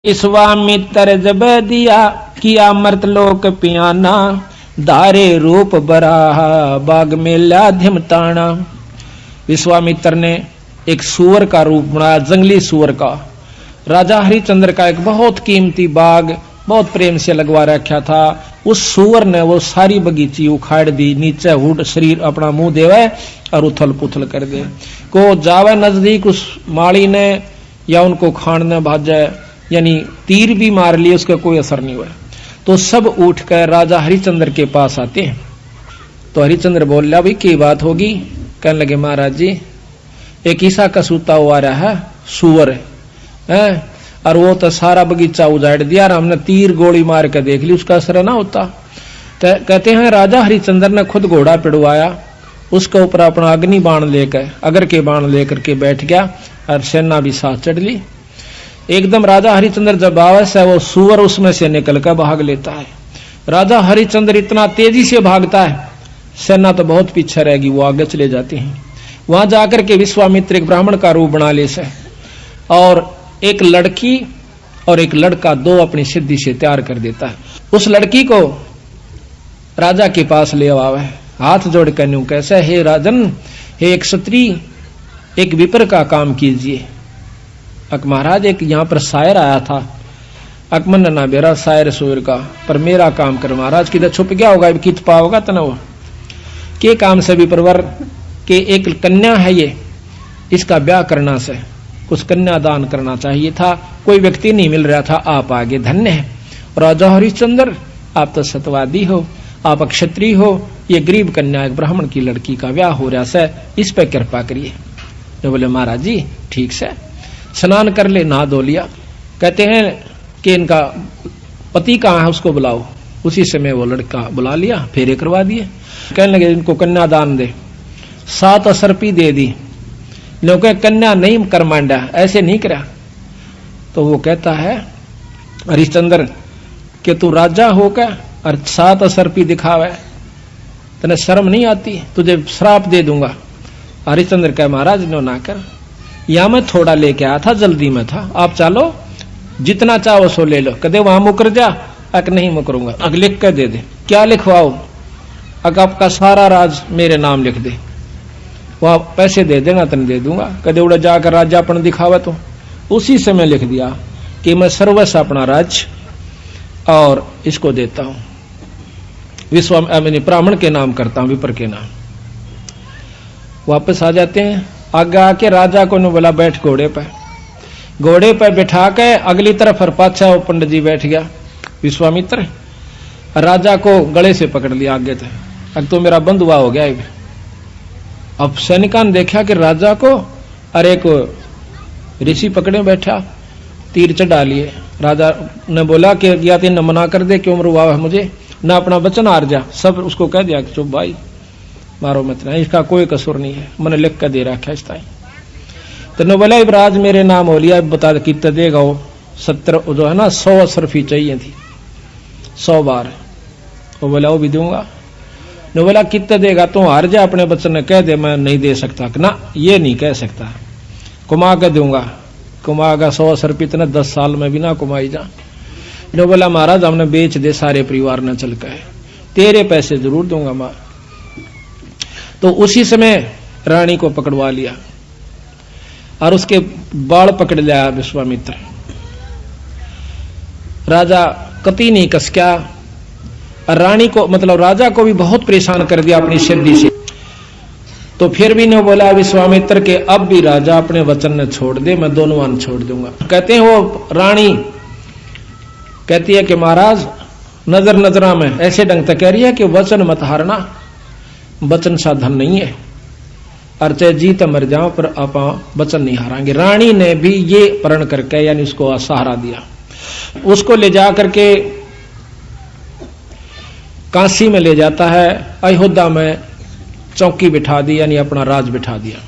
विश्वामित्र जब दिया किया मर्तलोक पियाना, धारे रूप बराहा बाग में लाध्यम ताना। विश्वामित्र ने एक सुअर का रूप बनाया, जंगली सुअर का। राजा हरिश्चंद्र का एक बहुत कीमती बाग बहुत प्रेम से लगवा रखा था। उस सुअर ने वो सारी बगीची उखाड़ दी, नीचे हुड शरीर अपना मुंह देवे और उथल पुथल कर दे। को जावे नजदीक उस माली ने या उनको खाने भाजे, यानी तीर भी मार लिए, उसका कोई असर नहीं हुआ। तो सब उठकर राजा हरिश्चंद्र के पास आते हैं। तो हरिश्चंद्र बोल रहा, भाई की बात होगी? कहने लगे, महाराज जी एक ईसा का सूता हुआ रहा है, सुअर है, और वो तो सारा बगीचा उजाड़ दिया और हमने तीर गोली मार के देख ली, उसका असर ना होता। तो कहते हैं राजा हरिश्चंद्र ने खुद घोड़ा पिड़वाया, उसके ऊपर अपना अग्नि बाण लेकर, अगर के बाण लेकर के बैठ गया और सेना भी साथ चढ़ ली। एकदम राजा हरिश्चंद्र जब आवश्य है, वो सुअर उसमें से निकल कर भाग लेता है। राजा हरिश्चंद्र इतना तेजी से भागता है, सेना तो बहुत पीछे रहेगी, वो आगे चले जाते हैं। वहां जाकर के विश्वामित्र एक ब्राह्मण का रूप बना ले से, और एक लड़की और एक लड़का दो अपनी सिद्धि से तैयार कर देता है। उस लड़की को राजा के पास ले आवे, हाथ जोड़ कर न्यू कैसे, हे राजन, हे एक क्षत्रिय, एक विपर का काम कीजिए। अक महाराज एक यहाँ पर शायर आया था, अकमन ना बेरा शायर सुर का, पर मेरा काम कर महाराज, किधर छुप गया होगा, कित पाओगा तना वो के काम से भी परवर के एक कन्या है ये, इसका ब्याह करना से कुछ कन्या दान करना चाहिए था, कोई व्यक्ति नहीं मिल रहा था, आप आगे धन्य है। राजा हरिश्चंद्र आप तो सतवादी हो, आप क्षत्रिय हो, ये गरीब कन्या एक ब्राह्मण की लड़की का ब्याह हो रहा है, इस पर कृपा करिए। तो बोले महाराज जी ठीक से, स्नान कर ले, नहा धो लिया। कहते हैं कि इनका पति कहाँ है, उसको बुलाओ। उसी समय वो लड़का बुला लिया, फेरे करवा दिए। कहने लगे इनको कन्यादान दे, 7 असरपी दे दी। लोग कन्या नहीं कर मांडा, ऐसे नहीं करा। तो वो कहता है हरिश्चंद्र कि तू राजा होकर और 7 असरपी दिखावे, तने शर्म नहीं आती, तुझे श्राप दे दूंगा। हरिश्चंद्र कहे महाराज नो ना कर, या मैं थोड़ा लेके आया था, जल्दी में था, आप चलो जितना चाहो सो ले लो। कदे वहां मुकर जा, अक नहीं मुकरूंगा, अग लिख कर दे दे। क्या लिखवाओ? अग आपका सारा राज मेरे नाम लिख दे, वह पैसे दे देना, तन दे दूंगा। कदे उड़ा जाकर राजापन दिखावा, तो उसी समय लिख दिया कि मैं सर्वस्व अपना राज और इसको देता हूं, ब्राह्मण के नाम करता हूं, विपर के नाम। वापस आ जाते हैं, आगे आके राजा को बोला बैठ घोड़े पर। घोड़े पर बैठा के अगली तरफ और पाछा वो पंडित जी बैठ गया विश्वामित्र, राजा को गले से पकड़ लिया आगे तक। अब तो मेरा बंधुआ हो गया। अब सैनिका ने देखा कि राजा को और एक ऋषि पकड़े बैठा, तीर चढ़ा लिए। राजा ने बोला कि या तीन मना कर दे, क्यों मरवा है मुझे, ना अपना वचन हार जा। सब उसको कह दिया कि चुप भाई, मारो मत ना, इसका कोई कसूर नहीं है, मैंने लिख कर दे रखा है। तो ने बोला राज मेरे नाम हो लिया, बता कितना देगा वो? 70 जो है ना 100 असरफी चाहिए थी, 100 बार। वो बोला वो भी दूंगा। ने बोला कितना देगा? तो हार जा, अपने बच्चन ने कह दे मैं नहीं दे सकता। ना ये नहीं कह सकता, कुमा के दूंगा। कुमागा 100 असरफी इतने 10 साल में भी ना कुमाई जा। ने बोला महाराज हमने बेच दे सारे परिवार ने चल कर, तेरे पैसे जरूर दूंगा मां। तो उसी समय रानी को पकड़वा लिया और उसके बाल पकड़ लिया विश्वामित्र। राजा कति नहीं कसक्या, और रानी को मतलब राजा को भी बहुत परेशान कर दिया अपनी सिद्धि से। तो फिर भी ने बोला विश्वामित्र के अब भी राजा अपने वचन ने छोड़ दे, मैं दोनों वन छोड़ दूंगा। कहते हैं वो रानी कहती है कि महाराज नजर नजरा में ऐसे ढंग तक कह रही है कि वचन मत हारना, वचन साधन नहीं है, और चाहे जीत मर जाओ पर आप वचन नहीं हारांगे। रानी ने भी ये प्रण करके यानी उसको सहारा दिया। उसको ले जा करके काशी में ले जाता है, अयोध्या में चौकी बिठा दी, यानी अपना राज बिठा दिया।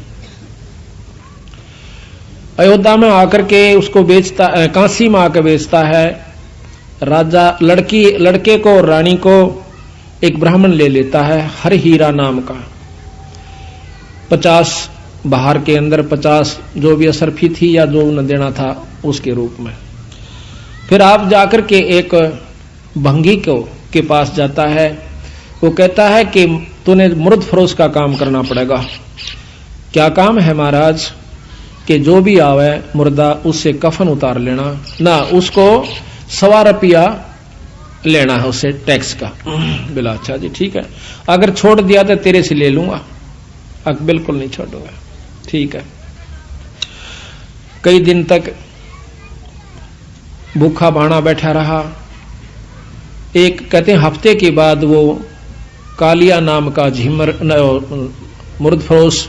अयोध्या में आकर के उसको बेचता, काशी में आकर बेचता है। राजा लड़के को और रानी को एक ब्राह्मण ले लेता है, हर हीरा नाम का। 50 बाहर के अंदर 50 जो भी असरफी थी या जो न देना था उसके रूप में। फिर आप जाकर के एक भंगी के पास जाता है। वो कहता है कि तूने मुर्द फरोश का काम करना पड़ेगा। क्या काम है महाराज? कि जो भी आवे मुर्दा उससे कफन उतार लेना ना, उसको 1.25 रुपया लेना है उससे टैक्स का। बोला अच्छा जी ठीक है, अगर छोड़ दिया तो तेरे से ले लूंगा। बिल्कुल नहीं छोड़ूंगा। ठीक है। कई दिन तक भूखा भाना बैठा रहा। एक कहते हैं हफ्ते के बाद वो कालिया नाम का झिमर मुर्द फरोश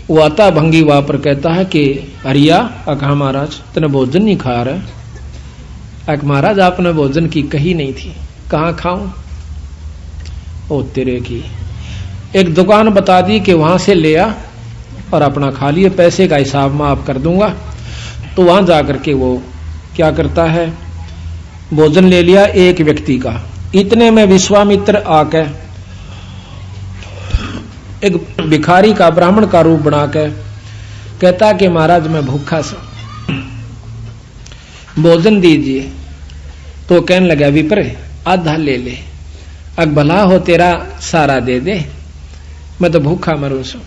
वो आता भंगी वहां पर, कहता है कि हरिया कहा महाराज तने भोजन नहीं खा रहा? महाराज आपने भोजन की कही नहीं थी। कहाँ खाऊं? ओ तेरे की। एक दुकान बता दी कि वहां से ले आ और अपना खा लिए, पैसे का हिसाब मैं आप कर दूंगा। तो वहां जाकर के वो क्या करता है, भोजन ले लिया एक व्यक्ति का। इतने में विश्वामित्र आके एक भिखारी का ब्राह्मण का रूप बना के कहता कि महाराज मैं भूखा सा, भोजन दीजिए। तो कहने लगा विप्र आधा ले ले, भला हो तेरा सारा दे दे, मैं तो भूखा मरू सू,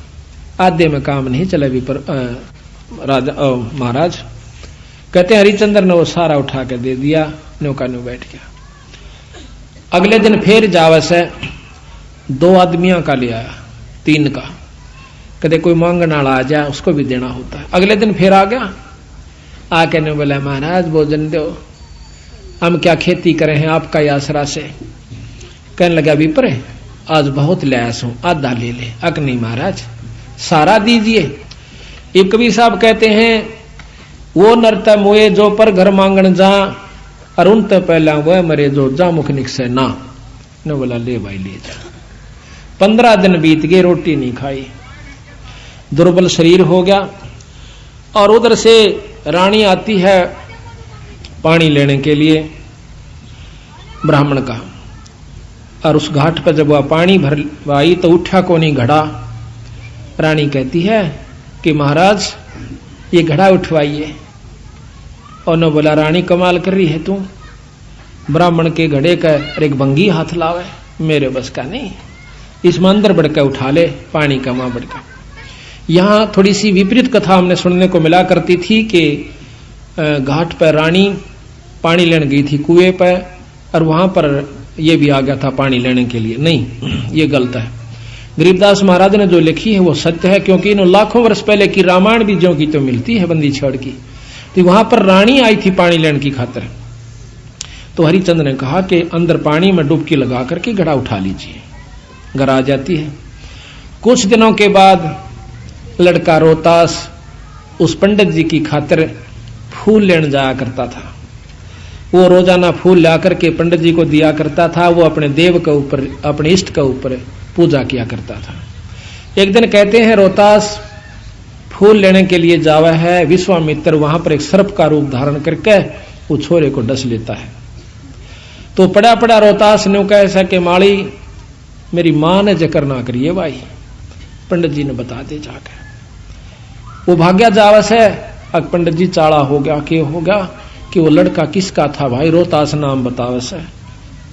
आधे में काम नहीं चला विप्र राजा महाराज। कहते हरिचंद्र ने वो सारा उठा के दे दिया, नौका न्यू बैठ गया। अगले दिन फिर जावस है 2 आदमियों का ले आया, 3 का। कहते कोई मांगने वाला आ जाए उसको भी देना होता है। अगले दिन फिर आ गया, आके ने बोला महाराज भोजन दो, हम क्या खेती करें हैं आपका आसरा से। कहने लगा विप्र आज बहुत लयास हूं, आधा ले ले। नहीं महाराज सारा दीजिए। एक कबीर साहब कहते हैं वो नरता मोए जो पर घर मांगन जा, अरुण तो पहला वह मरे जो जा मुख निकसे ना। ने बोला ले भाई ले जा। 15 दिन बीत गए, रोटी नहीं खाई, दुर्बल शरीर हो गया। और उधर से रानी आती है पानी लेने के लिए ब्राह्मण का, और उस घाट पर जब वह पानी भरवाई तो उठा को नहीं घड़ा। रानी कहती है कि महाराज ये घड़ा उठवाइए। और न बोला रानी कमाल कर रही है तू, ब्राह्मण के घड़े का एक भंगी हाथ लावे, मेरे बस का नहीं, इसमें अंदर बढ़कर उठा ले पानी का मां बढ़कर। यहां थोड़ी सी विपरीत कथा हमने सुनने को मिला करती थी कि घाट पर रानी पानी लेने गई थी कुएं पर, और वहां पर यह भी आ गया था पानी लेने के लिए। नहीं, ये गलत है। गरीबदास महाराज ने जो लिखी है वो सत्य है, क्योंकि इन लाखों वर्ष पहले की रामायण भी जो की तो मिलती है बंदी छड़ की। तो वहां पर रानी आई थी पानी लेने की खातिर। तो हरिचंद्र ने कहा कि अंदर पानी में डुबकी लगा करके घड़ा उठा लीजिए। घर आ जाती है। कुछ दिनों के बाद लड़का रोहतास उस पंडित जी की खातिर फूल लेने जाया करता था। वो रोजाना फूल ला करके पंडित जी को दिया करता था। वो अपने देव के ऊपर, अपने इष्ट के ऊपर पूजा किया करता था। एक दिन कहते हैं रोहतास फूल लेने के लिए जावा है, विश्वामित्र वहां पर एक सर्प का रूप धारण करके वो छोरे को डस लेता है। तो पड़ा पड़ा रोहतास ने कहा ऐसा कि माली मेरी मां ने जिक्र ना करिए भाई, पंडित जी ने बता दे जाकर। वो भाग्या जावस है। अब पंडित जी चाड़ा हो गया कि हो गया कि वो लड़का किसका था भाई, रोहतास नाम बतावस है,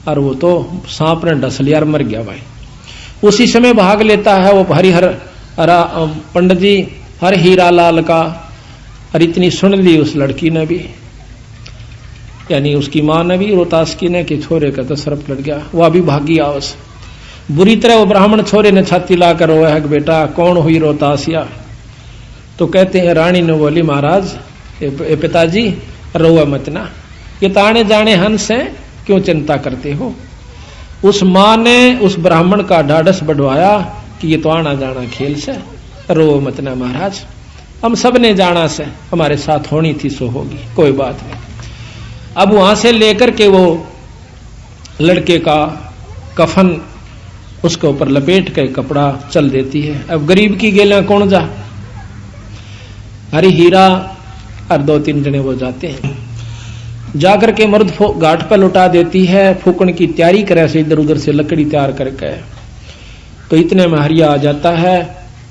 और वो तो सांप ने डस लिया और मर गया भाई। उसी समय भाग लेता है वो हरिहर पंडित जी हर हीरा लाल का, और इतनी सुन ली उस लड़की ने भी, यानी उसकी मां ने भी, रोहतास की ने, कि छोरे का तो सर्प लड़ गया। वो अभी भागी आवस। बुरी तरह वो ब्राह्मण छोरे ने छाती लाकर रोया है कि बेटा कौन हुई रोहतासिया। तो कहते हैं रानी ने बोली महाराज पिताजी रोआ मत ना, ये ताने जाने हंस है, क्यों चिंता करते हो। उस मां ने उस ब्राह्मण का ढाढ़स बढ़वाया कि ये तो आना जाना खेल से, रो मत ना महाराज, हम सब ने जाना से, हमारे साथ होनी थी सो होगी, कोई बात नहीं। अब वहां से लेकर के वो लड़के का कफन उसके ऊपर लपेट के कपड़ा चल देती है। अब गरीब की गेला कौन जा, हरी हीरा और 2-3 जने वो जाते हैं। जाकर के मर्द घाट पर लुटा देती है, फूकण की तैयारी करे से इधर उधर से लकड़ी तैयार करके। तो इतने में हरिया आ जाता है।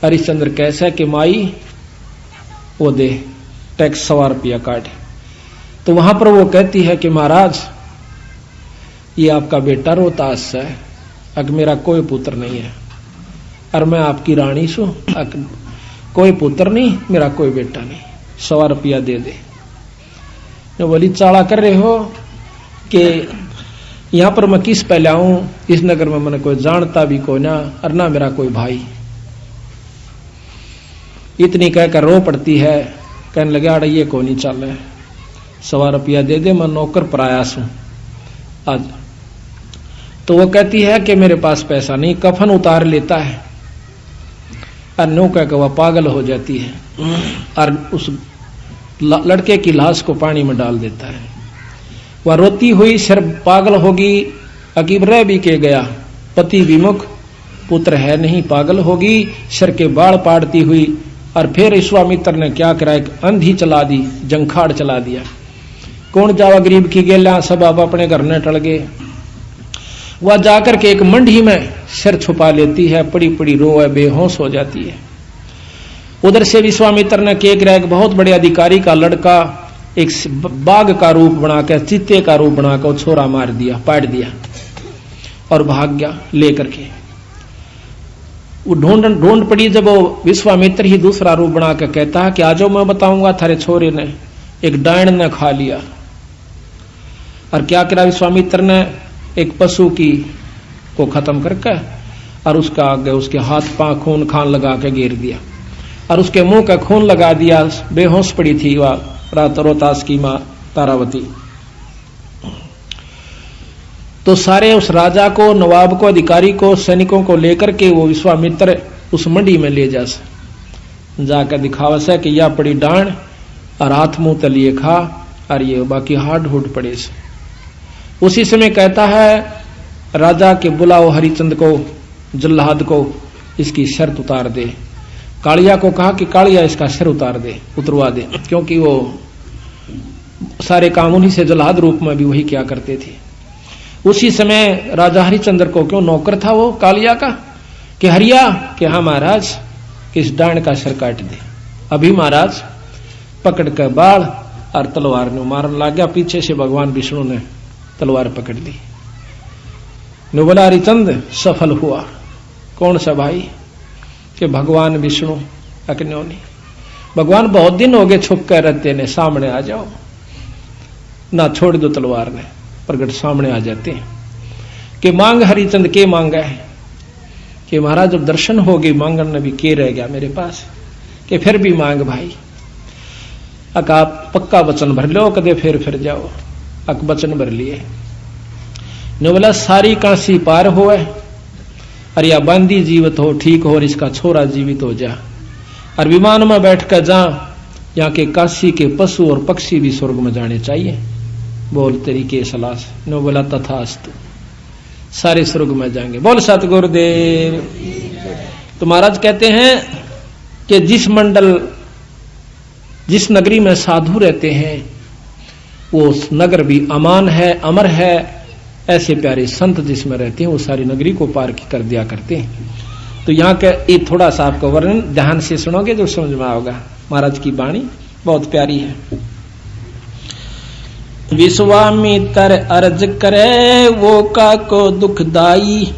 हरिश्चंद्र कैसा कि माई वो दे टैक्स 1.25 रुपया काट। तो वहां पर वो कहती है कि महाराज ये आपका बेटा रोहतास है, अग मेरा कोई पुत्र नहीं है, और मैं आपकी रानी सू, कोई पुत्र नहीं, मेरा कोई बेटा नहीं, 100 रुपया दे दे। जो बोली चाला कर रहे हो कि यहां पर मैं किस पे लाऊं, इस नगर में मैंने कोई जानता भी को ना, और ना मेरा कोई भाई। इतनी कहकर रो पड़ती है, कहने लगे अड़ ये को नहीं चल, 100 रुपया दे दे, मैं नौकर प्रयास हूं आज। तो वो कहती है कि मेरे पास पैसा नहीं, कफन उतार लेता है और नो कहकर वह पागल हो जाती है और उस लड़के की लाश को पानी में डाल देता है। वह रोती हुई सिर पागल होगी, अकीब रह भी के गया, पति विमुख, पुत्र है नहीं, पागल होगी, सिर के बाल पाड़ती हुई। और फिर विश्वामित्र ने क्या करा, एक अंधी चला दी, जंखाड़ चला दिया। कौन जावा गरीब की गेला, सब आप अपने घर न टल गए। वह जाकर के एक मंडी में सिर छुपा लेती है, पड़ी पड़ी रोए, बेहोश हो जाती है। उधर से विश्वामित्र ने केक रहा, एक बहुत बड़े अधिकारी का लड़का एक बाघ का रूप बनाकर, चीते का रूप बनाकर छोरा मार दिया, पाट दिया और भाग गया लेकर के। वो ढूंढ पड़ी, जब वो विश्वामित्र ही दूसरा रूप बनाकर कहता है कि आजो मैं बताऊंगा थारे छोरे ने एक डायन ने खा लिया। और क्या करा विश्वामित्र ने, एक पशु की को खत्म करके और उसका आगे उसके हाथ पांव खून खान लगा के घेर दिया और उसके मुंह का खून लगा दिया। बेहोश पड़ी थी वह रोहतास की मां तारावती। तो सारे उस राजा को, नवाब को, अधिकारी को, सैनिकों को लेकर के वो विश्वामित्र उस मंडी में ले जाकर दिखावा से कि यह पड़ी डांड और हाथ मुंह तलिए खा और ये बाकी हाड हुड पड़े से। उसी समय कहता है राजा के बुलाओ हरिचंद को, जल्लाद को, इसकी शर्त उतार दे। कालिया को कहा कि कालिया इसका सिर उतार दे, उतरवा दे, क्योंकि वो सारे काम उन्हीं से जल्लाद रूप में भी वही क्या करते थे। उसी समय राजा हरिचंद्र को, क्यों नौकर था वो कालिया का, कि हरिया कि हाँ महाराज, कि इस डांड का सिर काट दे। अभी महाराज पकड़ कर बाढ़ और तलवार ने मारने लग गया। पीछे से भगवान विष्णु ने तलवार पकड़ ली। ने बोला हरिचंद सफल हुआ। कौन सा भाई, कि भगवान विष्णु। अक्न्यों नहीं, भगवान बहुत दिन हो गए छुप कर रहते ने, सामने आ जाओ ना, छोड़ दो तलवार ने, प्रगट सामने आ जाते हैं। कि मांग हरिचंद के मांगा है, कि महाराज जब दर्शन हो गए मांगन ने भी के रह गया मेरे पास, कि फिर भी मांग भाई। अक आप पक्का वचन भर लो, कदे फिर जाओ। अक वचन भर लिए। ने बोला सारी काशी पार हो, और या बांदी जीवित हो, ठीक हो, और इसका छोरा जीवित हो जा, और विमान में बैठ कर जा, यहाँ के काशी के पशु और पक्षी भी स्वर्ग में जाने चाहिए। बोल तेरी के सलाह से। ने बोला तथास्तु, सारे स्वर्ग में जाएंगे। बोल सतगुरुदेव। तो महाराज कहते हैं कि जिस नगरी में साधु रहते हैं वो नगर भी अमान है, अमर है। ऐसे प्यारे संत जिसमें रहते हैं वो सारी नगरी को पार कर दिया करते हैं। तो यहाँ का ये थोड़ा सा आपका वर्णन ध्यान से सुनोगे जो समझ में आओगा। महाराज की वाणी बहुत प्यारी है। विश्वामित्र अर्ज करे वो का को दुखदाई,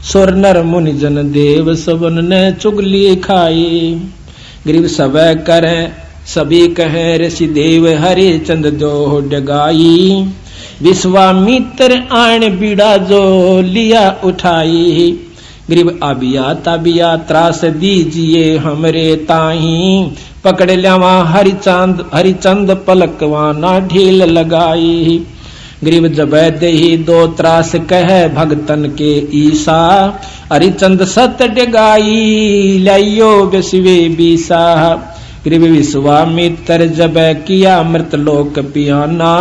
सुर नर मुनि जन देव सबन ने चुगली खाई। गरीब सब करे सभी कहे ऋषि देव, हरे चंद दो डगाई। विश्वामित्र आण बीड़ा जो लिया उठाई। गरीब आबिया त्रास दीजिए हमरे ताही। पकड़ लियावा हरिचंद पलकवाना ढील लगाई। गरीब जब दही दो त्रास कह भगतन के ईसा। हरिचंद सत डगाई लाइयो बिस्वे बीसा। गरीब विश्वामित्र जब किया मृत लोक पियाना।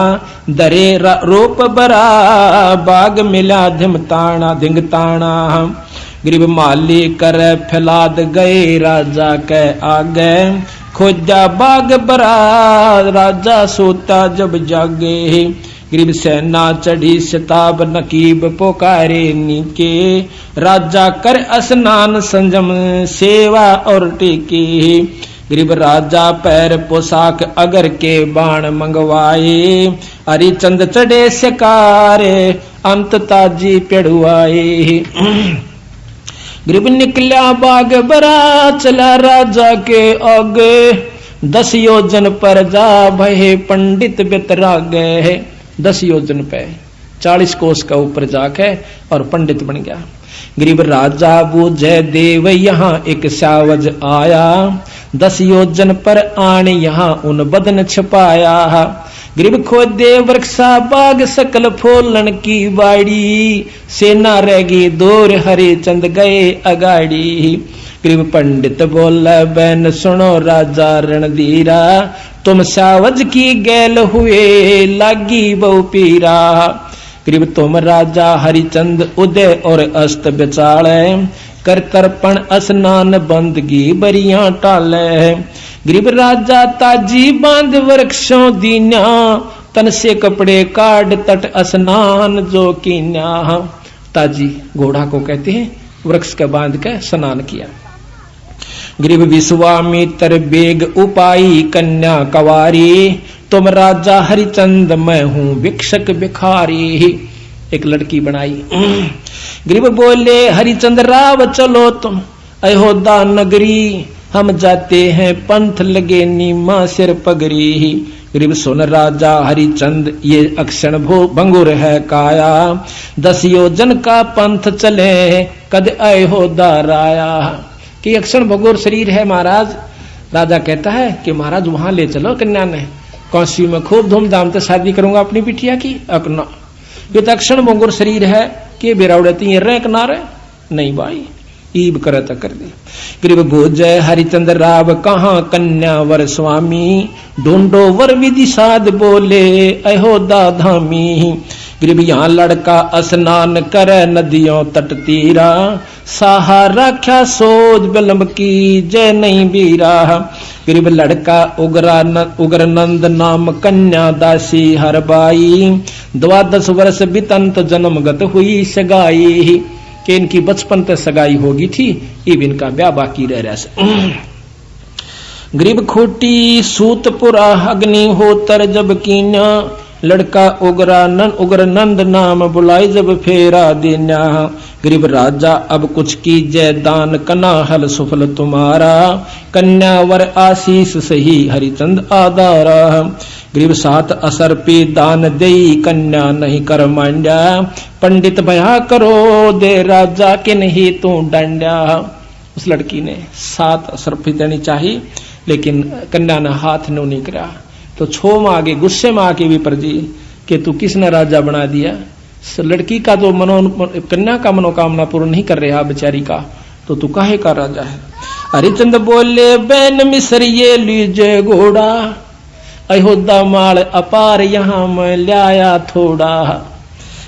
दरे रूप बरा बाग मिला धिंगताना। गरीब माली कर फैलाद गए राजा के आगे। खोजा बाग बरा राजा सोता जब जागे। गरीब सेना चढ़ी शताब नकीब पुकारे नीके। राजा कर स्नान संजम सेवा और टेके। गरीब राजा पैर पोशाक अगर के बाण मंगवाए, हरिचंद चढ़े शिकारे अंत ताजी पेड़ुआए। गरीब निकला बाग बरा चला राजा के आगे, 10 योजन पर जा भये पंडित बेतरागे। 10 योजन पे 40 कोस का ऊपर जाके और पंडित बन गया। गरीब राजा बूझे देव यहाँ एक सावज आया, 10 योजन पर आन यहाँ उन बदन छपाया। गरीब खोदे वृक्षा बाग सकल फूलन की बाड़ी, सेना रह गई दूर हरिचंद गए अगाड़ी। गरीब पंडित बोला बैन सुनो राजा रणधीरा, तुम सावज की गैल हुए लागी बहु पीरा। गरीब तुम राजा हरिचंद उदय और अस्त बेचाले, कर तर्पण स्नान बंदगी बरियां टाले। गरीब राजा ताजी बांध वृक्षों दीन्या, तन से कपड़े काट तट स्नान जो कीन्या। ताजी घोड़ा को कहते हैं, वृक्ष के बांध के स्नान किया। गरीब विश्वामित्र बेग उपाई कन्या कवारी, तुम राजा हरिचंद मैं हूं भिक्षक भिखारी। एक लड़की बनाई। गरीब बोले हरिचंद राव चलो तुम अयोध्या नगरी, हम जाते हैं पंथ लगे नीमा सिर पगरी। गरीब सुन राजा हरिचंद ये अक्षण भंगुर है काया, 10 योजन का पंथ चले कद अयोध्या राया। कि अक्षण भंगुर शरीर है महाराज। राजा कहता है कि महाराज वहां ले चलो कन्या ने, काशी में खूब धूमधाम से शादी करूंगा अपनी बिटिया की। अकना ये तो अक्षण भंगुर शरीर है कि बिरावड़ती रह किनारे नहीं भाई, ईब करे तो कर दे। गरीब भोजय हरिचंद्र राव कहाँ कन्या वर स्वामी, ढूंढो वर विधि साध बोले अयोध्या धामी। गरीब यहाँ लड़का स्नान करे नदियों तट तीरा, साहा राख्या सोच बिलम्ब की जय नहीं बीरा। गरीब लड़का उग्र नंद नाम कन्या दासी हरबाई, 12 वर्ष बितंत जन्मगत हुई सगाई। कि इनकी बचपन तक सगाई होगी थी, इब इनका ब्याह बाकी रह रहा। गरीब खोटी सूतपुरा अग्नि होतर जब कीन्या, लड़का उग्र नंद नाम बुलाई जब फेरा देना। गरीब राजा अब कुछ कीजय दान कना हल सुफल तुम्हारा, कन्या वर आशीष सही हरिचंद आधारा। गरीब 7 असर पे दान दई कन्या नहीं कर मांड्या, पंडित भया करो दे राजा के नहीं तू डांड्या। उस लड़की ने 7 असर पे देनी चाहिए, लेकिन कन्या ने हाथ नहीं करा। तो छो में आगे गुस्से में आके भी परजी कि तू किसने राजा बना दिया। लड़की का तो कन्या का मनोकामना पूर्ण नहीं कर रहा बेचारी का, तो तू काहे का राजा है। हरिचंद बोले बैन मिसर ये लीजे घोड़ा, अयोध्या माल अपार यहाँ मैं लाया थोड़ा।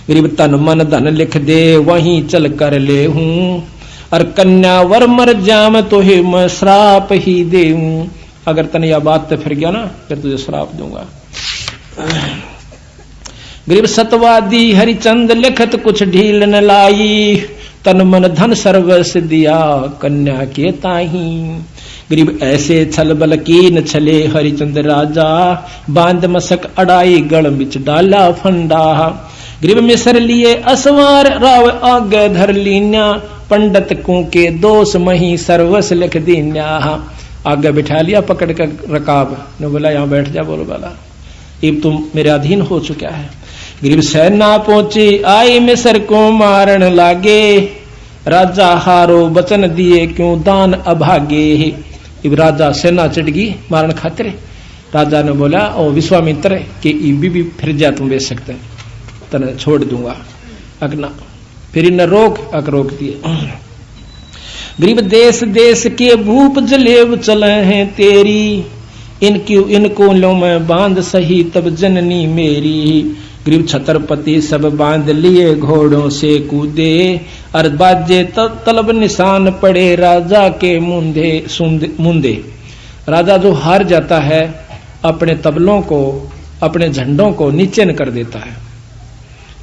गरीब तन मन धन लिख दे वहीं चल कर ले हूँ, और कन्या वर मर जाम तो ही मैं श्राप ही दे हूँ। अगर तने यह बात तो फिर गया ना, फिर तुझे श्राप दूंगा। गरीब सतवादी हरिचंद लिखत कुछ ढील न लाई, तन मन धन सर्वस दिया कन्या के ताही। गरीब ऐसे छल बल कीन छले हरिचंद राजा, बांध मसक अड़ाई गढ़ बिच डाला फंडा। गरीब मिसर लिए असवार राव आगे धर लीन्या, पंडित को के दोष मही सर्वस लिख दीन्या। आगे बिठा लिया पकड़ कर रकाब ने, बोला यहाँ बैठ जा। बोलो बाला अब तुम मेरे अधीन हो चुका है। गरीब सेना पहुंची आई मिसर को मारन लागे, राजा हारो बचन दिए क्यों दान अभागे। इब राजा सेना चढ़ गई मारन खातिर। राजा ने बोला ओ विश्वामित्र कि इबी भी फिर जा तुम बेच सकते, तने छोड़ दूंगा। अगना फिर इन्हें रोक दिए। गरीब देश देश के भूप जलेब चले हैं तेरी, इनको लो मैं बांध सही तब जननी मेरी। गरीब छत्रपति सब बांध लिए घोड़ों से कूदे, और बाजे तलब निशान पड़े राजा के मुंदे। राजा जो हार जाता है अपने तबलों को अपने झंडों को नीचे न कर देता है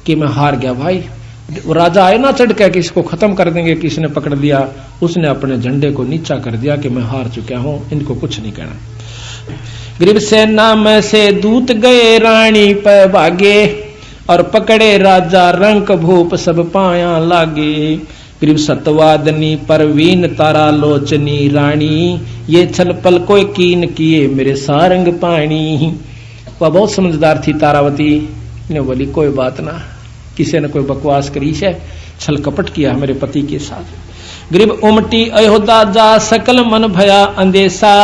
कि मैं हार गया भाई, राजा आए ना चढ़ के कि इसको खत्म कर देंगे, किसी ने पकड़ लिया, उसने अपने झंडे को नीचा कर दिया कि मैं हार चुका हूं, इनको कुछ नहीं कहना। गरीब सेना में से दूत गए रानी पे भागे, और पकड़े राजा रंक भूप सब पाया लागे। गरीब सतवादनी परवीन तारा लोचनी रानी, ये छल पल कोई कीन किए मेरे सारंग पानी। वह बहुत समझदार थी तारावती ने बोली कोई बात ना, किसी ने कोई बकवास करी है, छल कपट किया मेरे पति के साथ। गरीब उमटी अयोध्या जा सकल मन भया अंदेशा,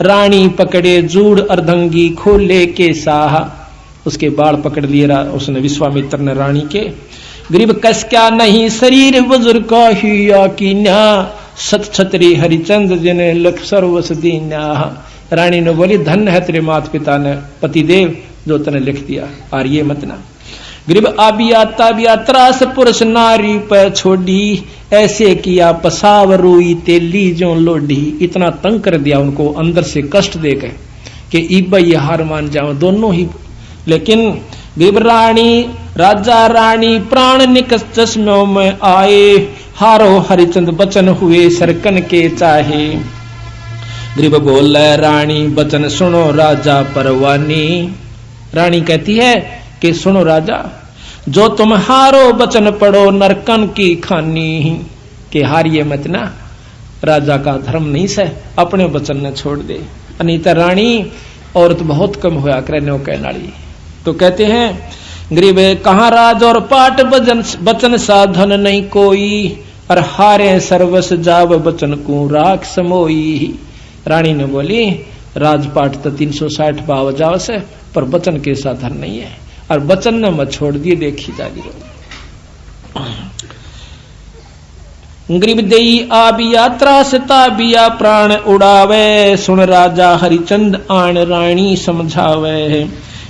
रानी पकड़े जूड़ अर्धंगी खोले के साह। उसके बाल पकड़ लिए उसने विश्वामित्र ने रानी के। गरीब कस क्या नहीं शरीर बुजुर्ग का हिया कीन्या, सत छतरी हरिचंद जिने लख सर्वस दीन्या। रानी ने बोली धन्य है तेरे माता पिता ने पतिदेव जो तने लिख दिया, और ये मत ना। गरीब आबिया ताबिया त्रास पुरुष नारी पर छोड़ी, ऐसे किया पसाव रोई तेली जो लोडी। इतना तंग कर दिया उनको अंदर से कष्ट देकर कि इब्बा ये हार मान जाओ दोनों ही। लेकिन गरीब रानी राजा रानी प्राण निकस चश्मों में आए, हारो हरिचंद बचन हुए सरकन के चाहे। गरीब बोल रानी बचन सुनो राजा परवानी। रानी कहती है कि सुनो राजा, जो तुम हारो बचन पढ़ो नरकन की खानी। के हारिए मत ना, राजा का धर्म नहीं से अपने बचन ने छोड़ दे। अनीता रानी औरत बहुत कम होया करने कहनाड़ी। तो कहते हैं गरीब कहाँ राज और पाट बचन साधन नहीं कोई, और हारे सर्वस जाव बचन को राख समोई। रानी ने बोली राजपाट तो 360 भाव जाव से, पर बचन के साधन नहीं है, और बचन ने मत छोड़ दिए देखी जागी। गरीब देई आबिया त्रास ताबिया प्राण उड़ावे, सुन राजा हरिचंद आन रानी समझावे।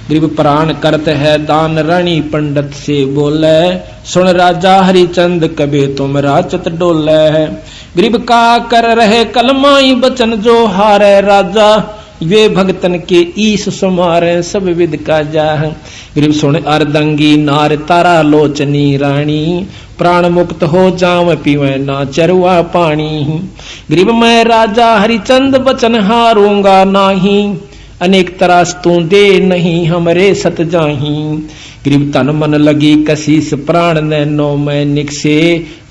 गरीब प्राण करत है दान रानी पंडित से बोले, सुन राजा हरिचंद कबे तुम राचत डोले। गरीब का कर रहे कलमाई बचन जो हारे राजा, वे भगतन के ईश सुमारे सब विद का जा। गरीब सुन अर्दंगी नार तारा लोचनी रानी, प्राण मुक्त हो जाव पीवे ना चरुआ पानी। गरीब मैं राजा हरिचंद बचन हारूंगा नाही, अनेक तरास तू दे नहीं हमरे सत जाही। गरीब तन मन लगी कसीस प्राण नैनो में निकसे,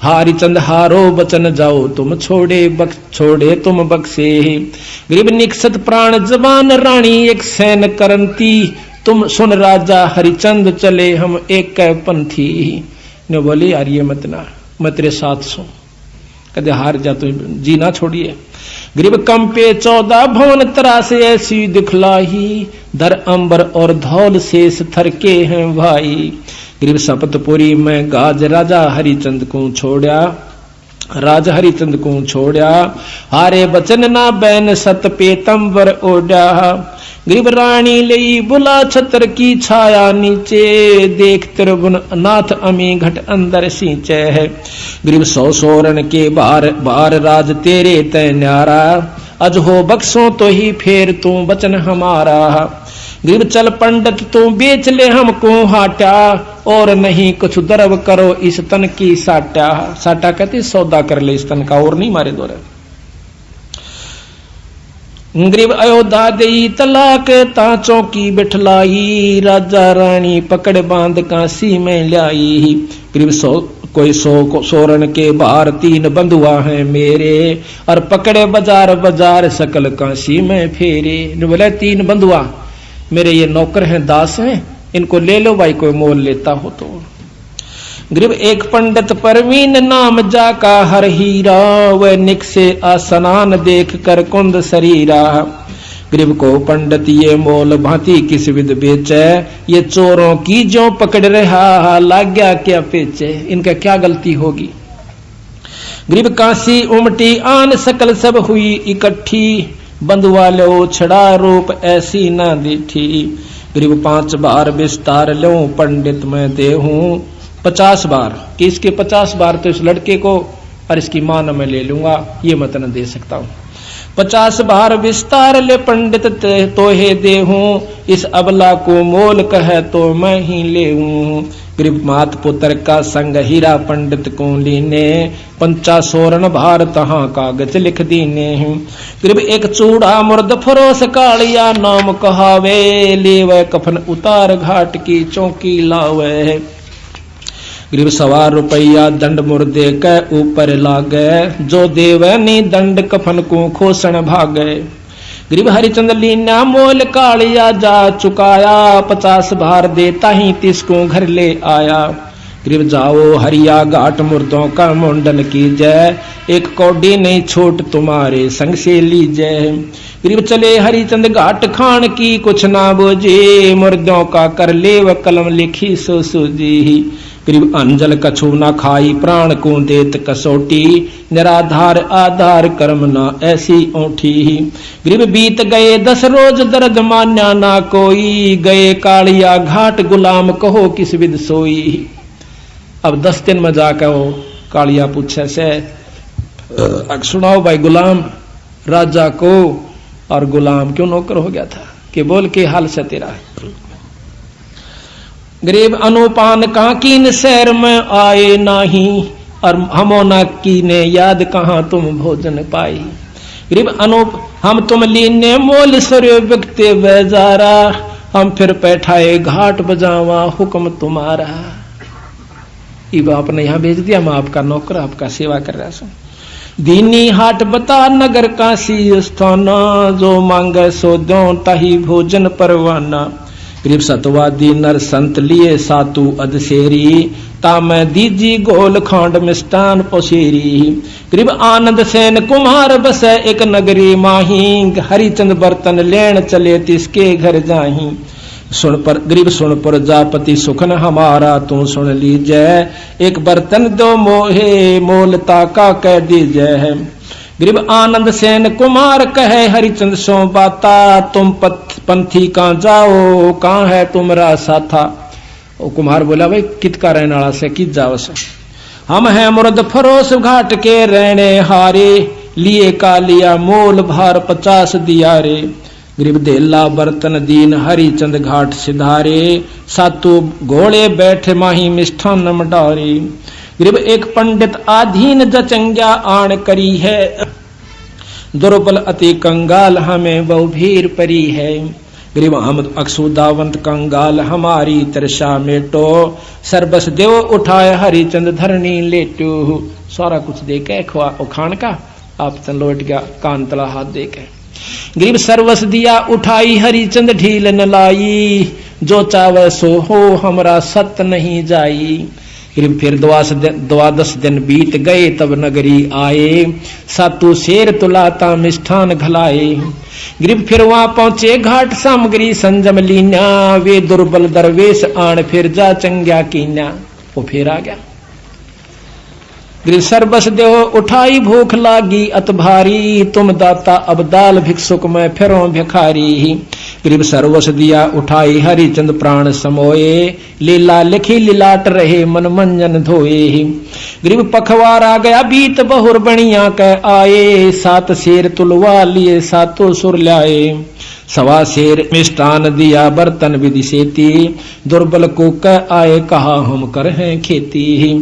हरिचंद हारो बचन जाओ तुम छोड़े तुम बक्से। गरीब निकसत प्राण जबान रानी एक सैन करंती, तुम सुन राजा हरिचंद चले हम एक पंथी। ने बोली यार ये मत ना, मैं तेरे साथ सू, कदे हार जा तो जी ना छोड़िए। गरीब कंपे 14 भवन तरास ऐसी दिखलाई, धर अंबर और धौल शेष थरके हैं भाई। गरीब सपतपुरी में गाज राजा हरिचंद को छोड़ा, राजा हरिचंद को छोड़ा, हारे बचन ना बैन सत पेतंबर ओढ़ा। गरीब रानी लई बुला छतर की छाया नीचे, देख त्रिभुवन नाथ अमी घट अंदर सींचे है। गरीब 100 सोरण के बार राज तेरे तय न्यारा, अज हो बक्सों तो ही फेर तू बचन हमारा। गरीब चल पंडित तू बेच ले हमको हाटा, और नहीं कुछ दरब करो इस तन की साटा। साटा कहते सौदा कर ले इस तन का, और नहीं मारे दौरे। गरीब अयोध्या देई तलाक तांचों की बिठलाई, राजा रानी पकड़ बांध काशी में लाई। गरीब कोई 100 सोरण के बार 3 बंधुआ हैं मेरे, और पकड़े बाजार बाजार सकल काशी में फेरे। बोले 3 बंधुआ मेरे ये नौकर हैं दास हैं, इनको ले लो भाई कोई मोल लेता हो तो। गरीब एक पंडित परवीन नाम जाका हर हीरा, वह निकसे आसनान देख कर कुंद शरीरा। गरीब को पंडित ये मोल भांति किस विद बेचे, ये चोरों की जो पकड़ रहा लाग गया क्या पेचे। इनका क्या गलती होगी। गरीब काशी उमटी आन सकल सब हुई इकट्ठी, बंधुआ लो छड़ा रूप ऐसी ना दीठी। गरीब 5 बार विस्तार लो पंडित मैं देहूं, 50 बार कि इसके 50 बार तो इस लड़के को और इसकी मां न मैं ले लूंगा, ये मत न दे सकता हूं। 50 बार विस्तार ले पंडित तोहे देहूं, इस अबला को मोल कहे तो मैं ही लेऊं। गरीब मात पुत्र का संग हीरा पंडित को लीने, 50 सोरण भार तहां कागज लिख दीने। गरीब एक चूड़ा मुर्द फरोस कालिया नाम कहावे, लेवे कफन उतार घाट की चौकी लावे। गरीब 1.25 रुपया दंड मुर्दे के ऊपर लागे, जो देवे नी दंड कफन को खोसन भागे। गरीब हरिचंद लीना मोल कालिया जा चुकाया, 50 भार देता ही 30 को घर ले आया। गरीब जाओ हरिया घाट मुर्दों का मुंडन कीजय, एक कौड़ी नहीं छोट तुम्हारे संग से लीजय। गरीब चले हरिचंद घाट खान की कुछ ना बोझे, मुर्दों का कर ले व कलम लिखी सो सूझी। गरीब अंजल कछु ना खाई प्राण को देत कसौटी, निराधार आधार कर्म ना ऐसी ओठी। गरीब बीत गए 10 रोज दर्द मान्या ना कोई, गए कालिया घाट गुलाम कहो किस विद सोई। अब 10 दिन में जाकर वो कालिया पूछे से सुनाओ भाई गुलाम, राजा को और गुलाम क्यों नौकर हो गया था, कि बोल के हाल से तेरा। गरीब अनुपान काकीन शहर में आए नाही, और हमो ना कीने याद कहां तुम भोजन पाई। गरीब अनूप हम तुम लीने मोल सर्व व्यक्ति बेजारा, हम फिर बैठाए घाट बजावा हुक्म तुम्हारा। इब आपने यहां भेज दिया, मैं आपका नौकर आपका सेवा कर रहा हूं। दीनी हाट बता नगर काशी स्थाना, जो मांगे सो दो ताही भोजन परवाना। गरीब सतवादी नर संत लिए सातु अदसेरी, तामै दीजी गोल खांड मिष्टान पोसेरी। गरीब आनंद सेन कुम्हार बसे एक नगरी माही, हरिचंद बर्तन लेन चले तिसके घर जाही। सुन पर गरीब सुन पर जापति सुखन हमारा तू सुन लीजै, एक बर्तन दो मोहे मोलता का कह दीजै। गरीब आनंद सेन कुमार कहे हरिचंद सो बाता, तुम पंथी कहाँ जाओ कहाँ है तुमरा साथा। ओ कुमार बोला भाई कित का रहने वाला से कित जाओ से, हम हैं मुर्द फरोस घाट के रहने हारे, लिए का लिया मोल भार 50 दिया रे। गरीब देला बर्तन दीन हरिचंद घाट सिधारे, सातु घोड़े बैठे माही मिष्ठान मडारे। गरीब एक पंडित आधीन जचंग्या आण करी है, दुर्बल अति कंगाल हमें बहु भीर परी है। गरीब हम अक्षुदावंत कंगाल हमारी तरसा मेटो, सर्बस देव उठाए हरिचंद धरनी लेटो। सारा कुछ दे के खान का आप तन लौट गया, कान तला हाथ दे के। गरीब सर्वस दिया उठाई हरिचंद ढील न लाई, जो चावे सो हो हमरा सत नहीं जाई। गरीब फिर 12 दिन बीत गए तब नगरी आए, सातु शेर तुलाता मिष्ठान घलाए। गरीब फिर वहां पहुंचे घाट सामग्री संजम लीना, वे दुर्बल दरवेश आण फिर जा चंग्या कीना। वो फिर आ गया। गरीब सर्वस देव उठाई भूख लागी अत भारी, तुम दाता अब दाल भिक्षुक में फिरो भिखारी। गरीब सर्वस दिया उठाई हरिचंद प्राण समोए, लीला लिखी लीलाट रहे मन मंजन धोए। गरीब पखवार आ गया बीत बहुर बणिया कह आए, 7 शेर तुलवा लिए सातों सुर लाए। 1.25 शेर मिष्टान दिया बर्तन विधि सेती, दुर्बल को कह आए कहा हम कर हैं खेती।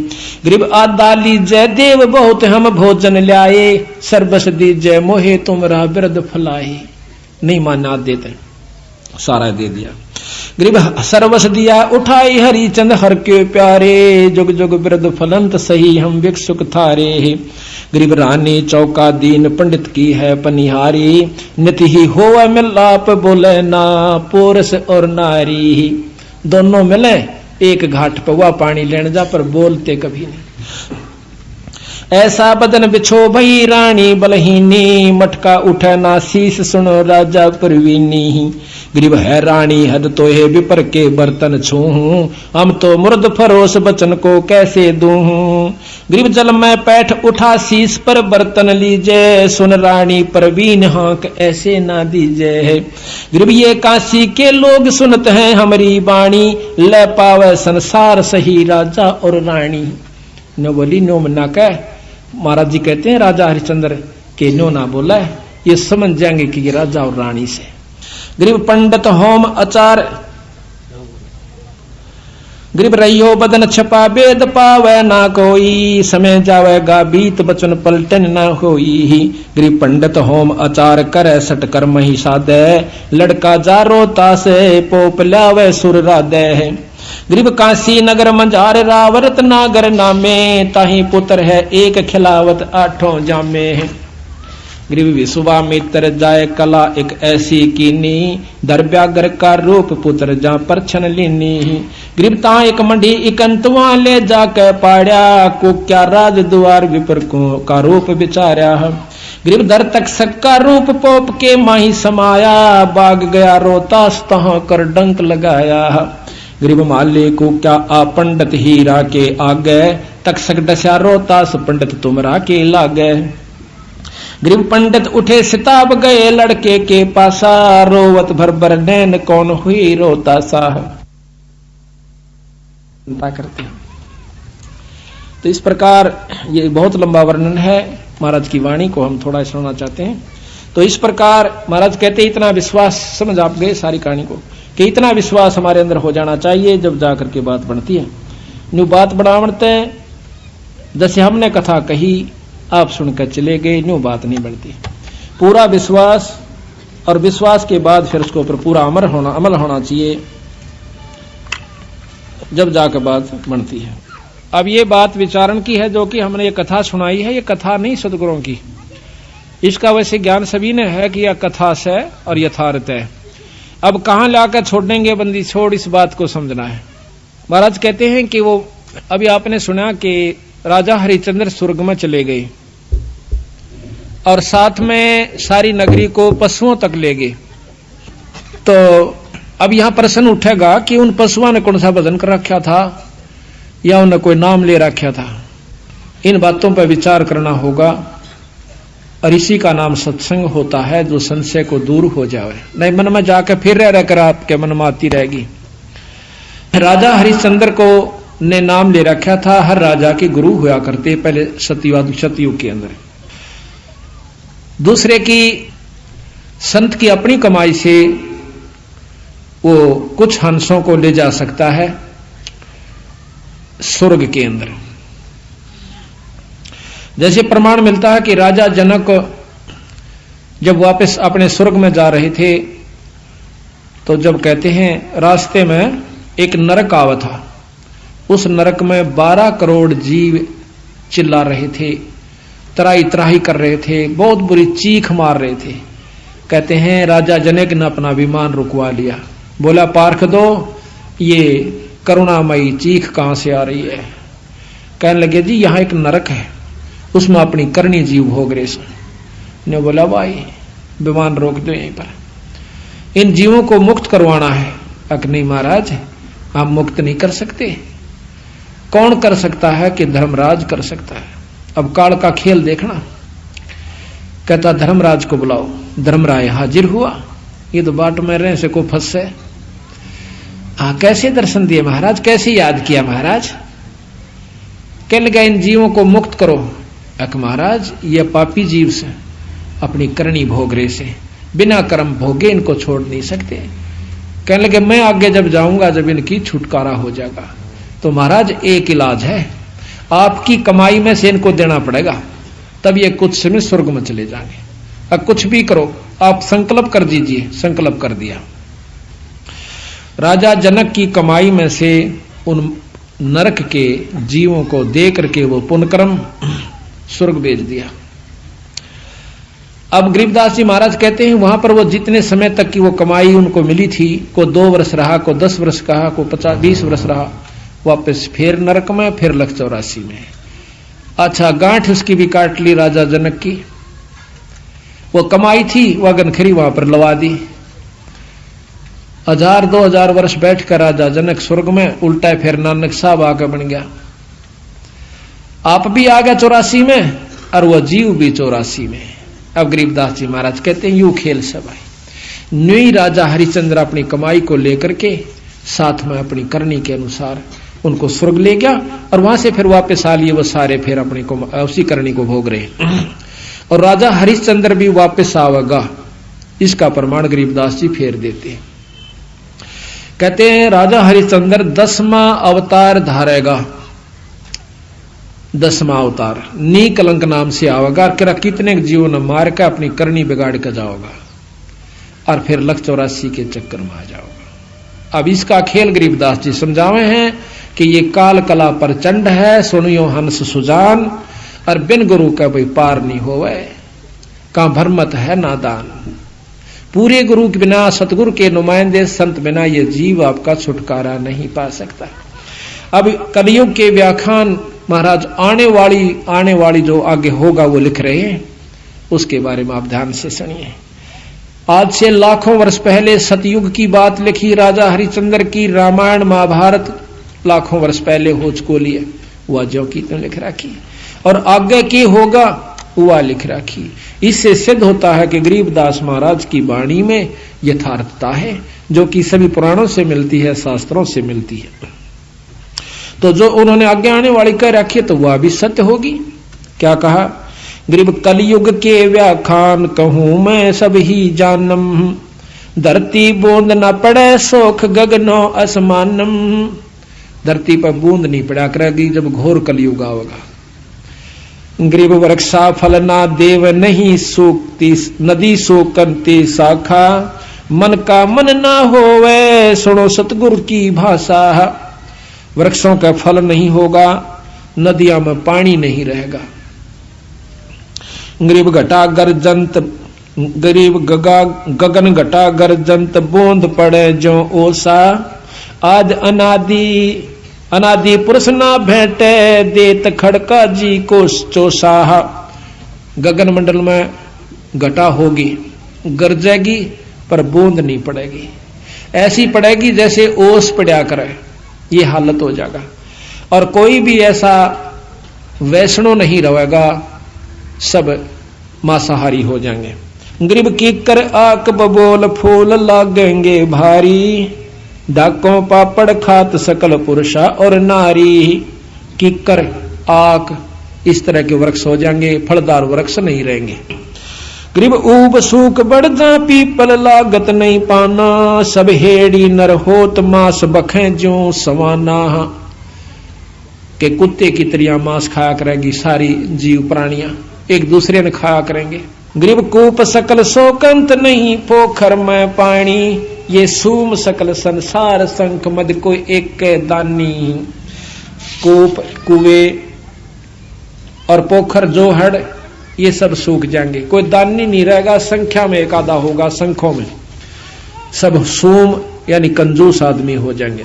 गरीब आदा लीजय देव बहुत हम भोजन ल्याए, सर्वस दीजय मोहे तुमरा बिरद फलाए। नहीं माना देते, सारा दे दिया। गरीब सर्वस दिया उठाई हरिचंद हर के प्यारे, जुग जुग बिरद फलंत सही हम भिक्षुक थारे। गरीब रानी चौका दीन पंडित की है पनिहारी, नित ही होवा मिलाप बोले ना पोरस और नारी। दोनों मिले एक घाट पर हुआ पानी लेने जा, पर बोलते कभी नहीं। ऐसा बदन बिछो भई रानी बलहीनी, मटका उठे ना शीश सुनो राजा परवीनी। गरीब है रानी हद तो है विपर के बर्तन छूहूं, हम तो मुर्द फरोस बचन को कैसे दूहूं। गरीब जल में पैठ उठा शीश पर बर्तन लीजे, सुन रानी परवीन हाँक ऐसे ना दीजे। गरीब ये काशी के लोग सुनते हैं हमारी बाणी, ले पावे संसार सही राजा और रानी। नो बोली नो मना कह, महाराज जी कहते हैं राजा हरिश्चंद्र के नो ना बोला है, ये समझ जाएंगे कि ये राजा और रानी से। गरीब पंडित होम आचार गरीब रहियो बदन छपा वेद पावे ना कोई, समय जावेगा बीत बचन पलटन ना होई। गरीब पंडित होम आचार करे सट कर मही सादे, लड़का जा रोता से पोप लावे सुर राधे। गरीब काशी नगर मंझार रावरत नागर नामे, ताही पुत्र है एक खिलावत आठों जामे। गरीब विश्वामित्र जाय कला एक ऐसी कीनी, दर व्यागर का रूप पुत्र जा पर छन लीनी। गरीब ता एक मंडी इकंतवा ले जाके पाड़ा, को क्या राज द्वार विपर को का रूप विचारा। गरीब दर तक सक्का रूप पोप के माही समाया, बाग गया रोतास तहाँ कर डंक लगाया। गरीब माले को क्या आ पंडित हीरा के आगे, तक सक डसा रोतास पंडित तुमरा के लागे। गरीब पंडित उठे सिताब गए लड़के के पासा, रोवत भर भर नैन कौन हुई रोता सा। चिंता करते हैं। तो इस प्रकार ये बहुत लंबा वर्णन है, महाराज की वाणी को हम थोड़ा सुनना चाहते हैं। तो इस प्रकार महाराज कहते इतना विश्वास, समझ आप गए सारी कहानी को, कि इतना विश्वास हमारे अंदर हो जाना चाहिए जब जाकर के बात बनती है। न्यू बात बनावते जैसे हमने कथा कही, आप सुनकर चले गए, न्यू बात नहीं बनती। पूरा विश्वास, और विश्वास के बाद फिर उसके ऊपर पूरा अमल होना चाहिए, जब जाकर बात बनती है। अब ये बात विचारण की है जो कि हमने ये कथा सुनाई है, ये कथा नहीं सदगुरुओं की। इसका वैसे ज्ञान सभी ने है कि यह कथा से और यथार्थ है। अब कहां लाकर छोड़ेंगे बंदी छोड़, इस बात को समझना है। महाराज कहते हैं कि वो अभी आपने सुना कि राजा हरिश्चंद्र स्वर्ग में चले गए और साथ में सारी नगरी को पशुओं तक ले गए। तो अब यहां प्रश्न उठेगा कि उन पशुओं ने कौन सा भजन कर रखा था या उन्हें कोई नाम ले रखा था। इन बातों पर विचार करना होगा, और इसी का नाम सत्संग होता है, जो संशय को दूर हो जाए। नहीं मन में जाकर फिर रहकर आपके मन में आती रहेगी। राजा हरिश्चंद्र को ने नाम ले रखा था, हर राजा के गुरु हुआ करते पहले सतयुग के अंदर। दूसरे की संत की अपनी कमाई से वो कुछ हंसों को ले जा सकता है स्वर्ग के अंदर। जैसे प्रमाण मिलता है कि राजा जनक जब वापस अपने स्वर्ग में जा रहे थे, तो जब कहते हैं रास्ते में एक नरक आवा था, उस नरक में 12 करोड़ जीव चिल्ला रहे थे, त्राही त्राही कर रहे थे, बहुत बुरी चीख मार रहे थे। कहते हैं राजा जनक ने अपना विमान रुकवा लिया, बोला पार्ख दो, ये करुणामयी चीख कहां से आ रही है। कहने लगे जी यहां एक नरक है, उसमें अपनी करनी जीव भोग रहे ने। बोला भाई विमान रोक दो यहीं पर, इन जीवों को मुक्त करवाना है। अक नहीं महाराज, हम मुक्त नहीं कर सकते। कौन कर सकता है कि धर्मराज कर सकता है। अब काल का खेल देखना। कहता धर्मराज को बुलाओ। धर्मराय हाजिर हुआ, ये तो बाट में रहे से को फंसे। कैसे दर्शन दिए महाराज, कैसे याद किया महाराज। कहने लगा इन जीवों को मुक्त करो। अक महाराज ये पापी जीव से अपनी करनी भोग रहे से, बिना कर्म भोगे इनको छोड़ नहीं सकते। कहने लगे मैं आगे जब जाऊंगा जब इनकी छुटकारा हो जाएगा। तो महाराज एक इलाज है, आपकी कमाई में से इनको देना पड़ेगा, तब ये कुछ समय स्वर्ग में चले जाएंगे। अब कुछ भी करो, आप संकल्प कर दीजिए। संकल्प कर दिया। राजा जनक की कमाई में से उन नरक के जीवों को दे करके वो पुण्यकर्म स्वर्ग भेज दिया। अब गरीबदास जी महाराज कहते हैं वहां पर वो जितने समय तक की वो कमाई उनको मिली थी, को 2 वर्ष रहा, को 10 वर्ष कहा, को 50-20 वर्ष रहा, वापस फिर नरक में, फिर 184 में। अच्छा गांठ उसकी भी काट ली राजा जनक की। वो कमाई थी वह गनखरी वहां पर लवा दी। 1000-2000 वर्ष बैठकर राजा जनक स्वर्ग में, उल्टा फिर नानक साहब आकर बन गया। आप भी आ गया 84 में और वह जीव भी 84 में। अब गरीबदास जी महाराज कहते हैं यू खेल सब आई। न्यू राजा हरिश्चंद्र अपनी कमाई को लेकर के साथ में अपनी करनी के अनुसार उनको स्वर्ग ले गया और वहां से फिर वापस आ लिए वो सारे, फिर अपनी उसी करनी को भोग रहे। और राजा हरिश्चंद्र भी वापस आवेगा, इसका प्रमाण गरीबदास जी फेर देते हैं। कहते हैं राजा हरिश्चंद्र 10वां अवतार धारेगा, 10वां अवतार नी कलंक नाम से आवेगा, कितने जीवों ने मार के अपनी करनी बिगाड़ के जाओगा और फिर लख 84 के चक्कर में आ जाओगा। अब इसका खेल गरीबदास जी समझावे हैं कि ये काल कला प्रचंड है, सुनियो हंस सुजान, और बिन गुरु का भाई पार नहीं होवे, का भरमत है नादान। पूरे गुरु के बिना, सतगुरु के नुमाइंदे संत बिना ये जीव आपका छुटकारा नहीं पा सकता। अब कलयुग के व्याख्यान महाराज आने वाली जो आगे होगा वो लिख रहे हैं, उसके बारे में आप ध्यान से सुनिए। आज से लाखों वर्ष पहले सतयुग की बात लिखी राजा हरिश्चंद्र की। रामायण महाभारत लाखों वर्ष पहले हो चुकी है, वह जो की तो लिख रखी, और आगे की होगा वह लिख रखी। इससे सिद्ध होता है कि गरीबदास महाराज की वाणी में यथार्थता है, जो कि सभी पुराणों से मिलती है, शास्त्रों से मिलती है। तो जो उन्होंने आगे आने वाली कह रखी तो वह भी सत्य होगी। क्या कहा? गरीब कलयुग के व्याख्यान कहूं मैं सब ही जानम, धरती बूंद न पड़े सोख गगनो असमानम। धरती पर बूंद नहीं पड़ा करेगी जब घोर कलयुग आवेगा। गरीब वृक्षा फल ना देव नहीं सूखती, नदी सोकती शाखा, मन का मन ना होवे सुनो सतगुरु की भाषा। वृक्षों का फल नहीं होगा, नदियों में पानी नहीं रहेगा। गरीब घटा गर्जंत, गरीब गगन घटा गर्जंत, बूंद पड़े जो ओसा। आज अनादि पुरुष ना भेंटे, देत खड़का जी को चोसाह। गगन मंडल में घटा होगी, गरजेगी पर बूंद नहीं पड़ेगी, ऐसी पड़ेगी जैसे ओस पड़ा करे, ये हालत हो जाएगा। और कोई भी ऐसा वैष्णो नहीं रहेगा, सब मांसाहारी हो जाएंगे। गरीब कीकर आक बबोल फूल लागेंगे भारी, डाकों पापड़ खात सकल पुरुषा और नारी। कीकर आक इस तरह के वृक्ष हो जाएंगे, फलदार वृक्ष नहीं रहेंगे। गरीब ऊब सूख बढ़दा पीपल लागत नहीं पाना, सब हेड़ी नर होत मांस बखें जो समाना। के कुत्ते की तरह मांस खाया करेंगी सारी जीव प्राणियां, एक दूसरे ने खाया करेंगे। गरीब कूप सकल शोकंत नहीं, पोखर में पानी। ये सूम सकल संसार संख मद कोई एक दानी। कूप कुएं और पोखर जो हड़ ये सब सूख जाएंगे, कोई दानी नहीं रहेगा। संख्या में एक आधा होगा, संखों में सब सूम यानी कंजूस आदमी हो जाएंगे।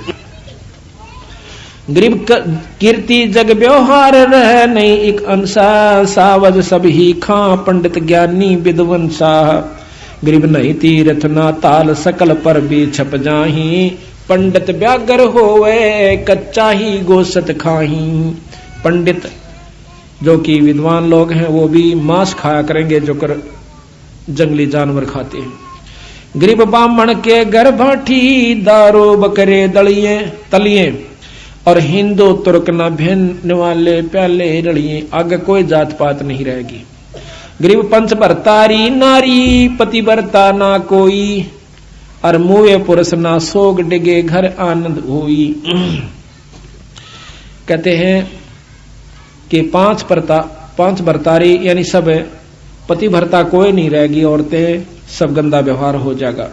गरीब कीर्ति जग व्यवहार रह नहीं एक अंसा, सावज सब ही खां पंडित ज्ञानी विद्वंसा। गरीब नहीं तीर्थ ना ताल सकल पर भी छप जाही, पंडित व्यागर होवे कच्चा ही गोसत खाही। पंडित जो कि विद्वान लोग हैं वो भी मांस खाया करेंगे जो कर जंगली जानवर खाते हैं। गरीब ब्राह्मण के घर भाठी, दारू बकरे दलिए तलिए, और हिंदू तुर्क न भिन्न वाले प्याले रड़िए। आगे कोई जात पात नहीं रहेगी। गरीब पंच भरतारी नारी, पति भरता ना कोई, और मुए पुरुष ना सोग डिगे घर आनंद हुई। कहते हैं कि पांच भरतारी यानी सब पति भरता कोई नहीं रहेगी, औरतें सब गंदा व्यवहार हो जाएगा।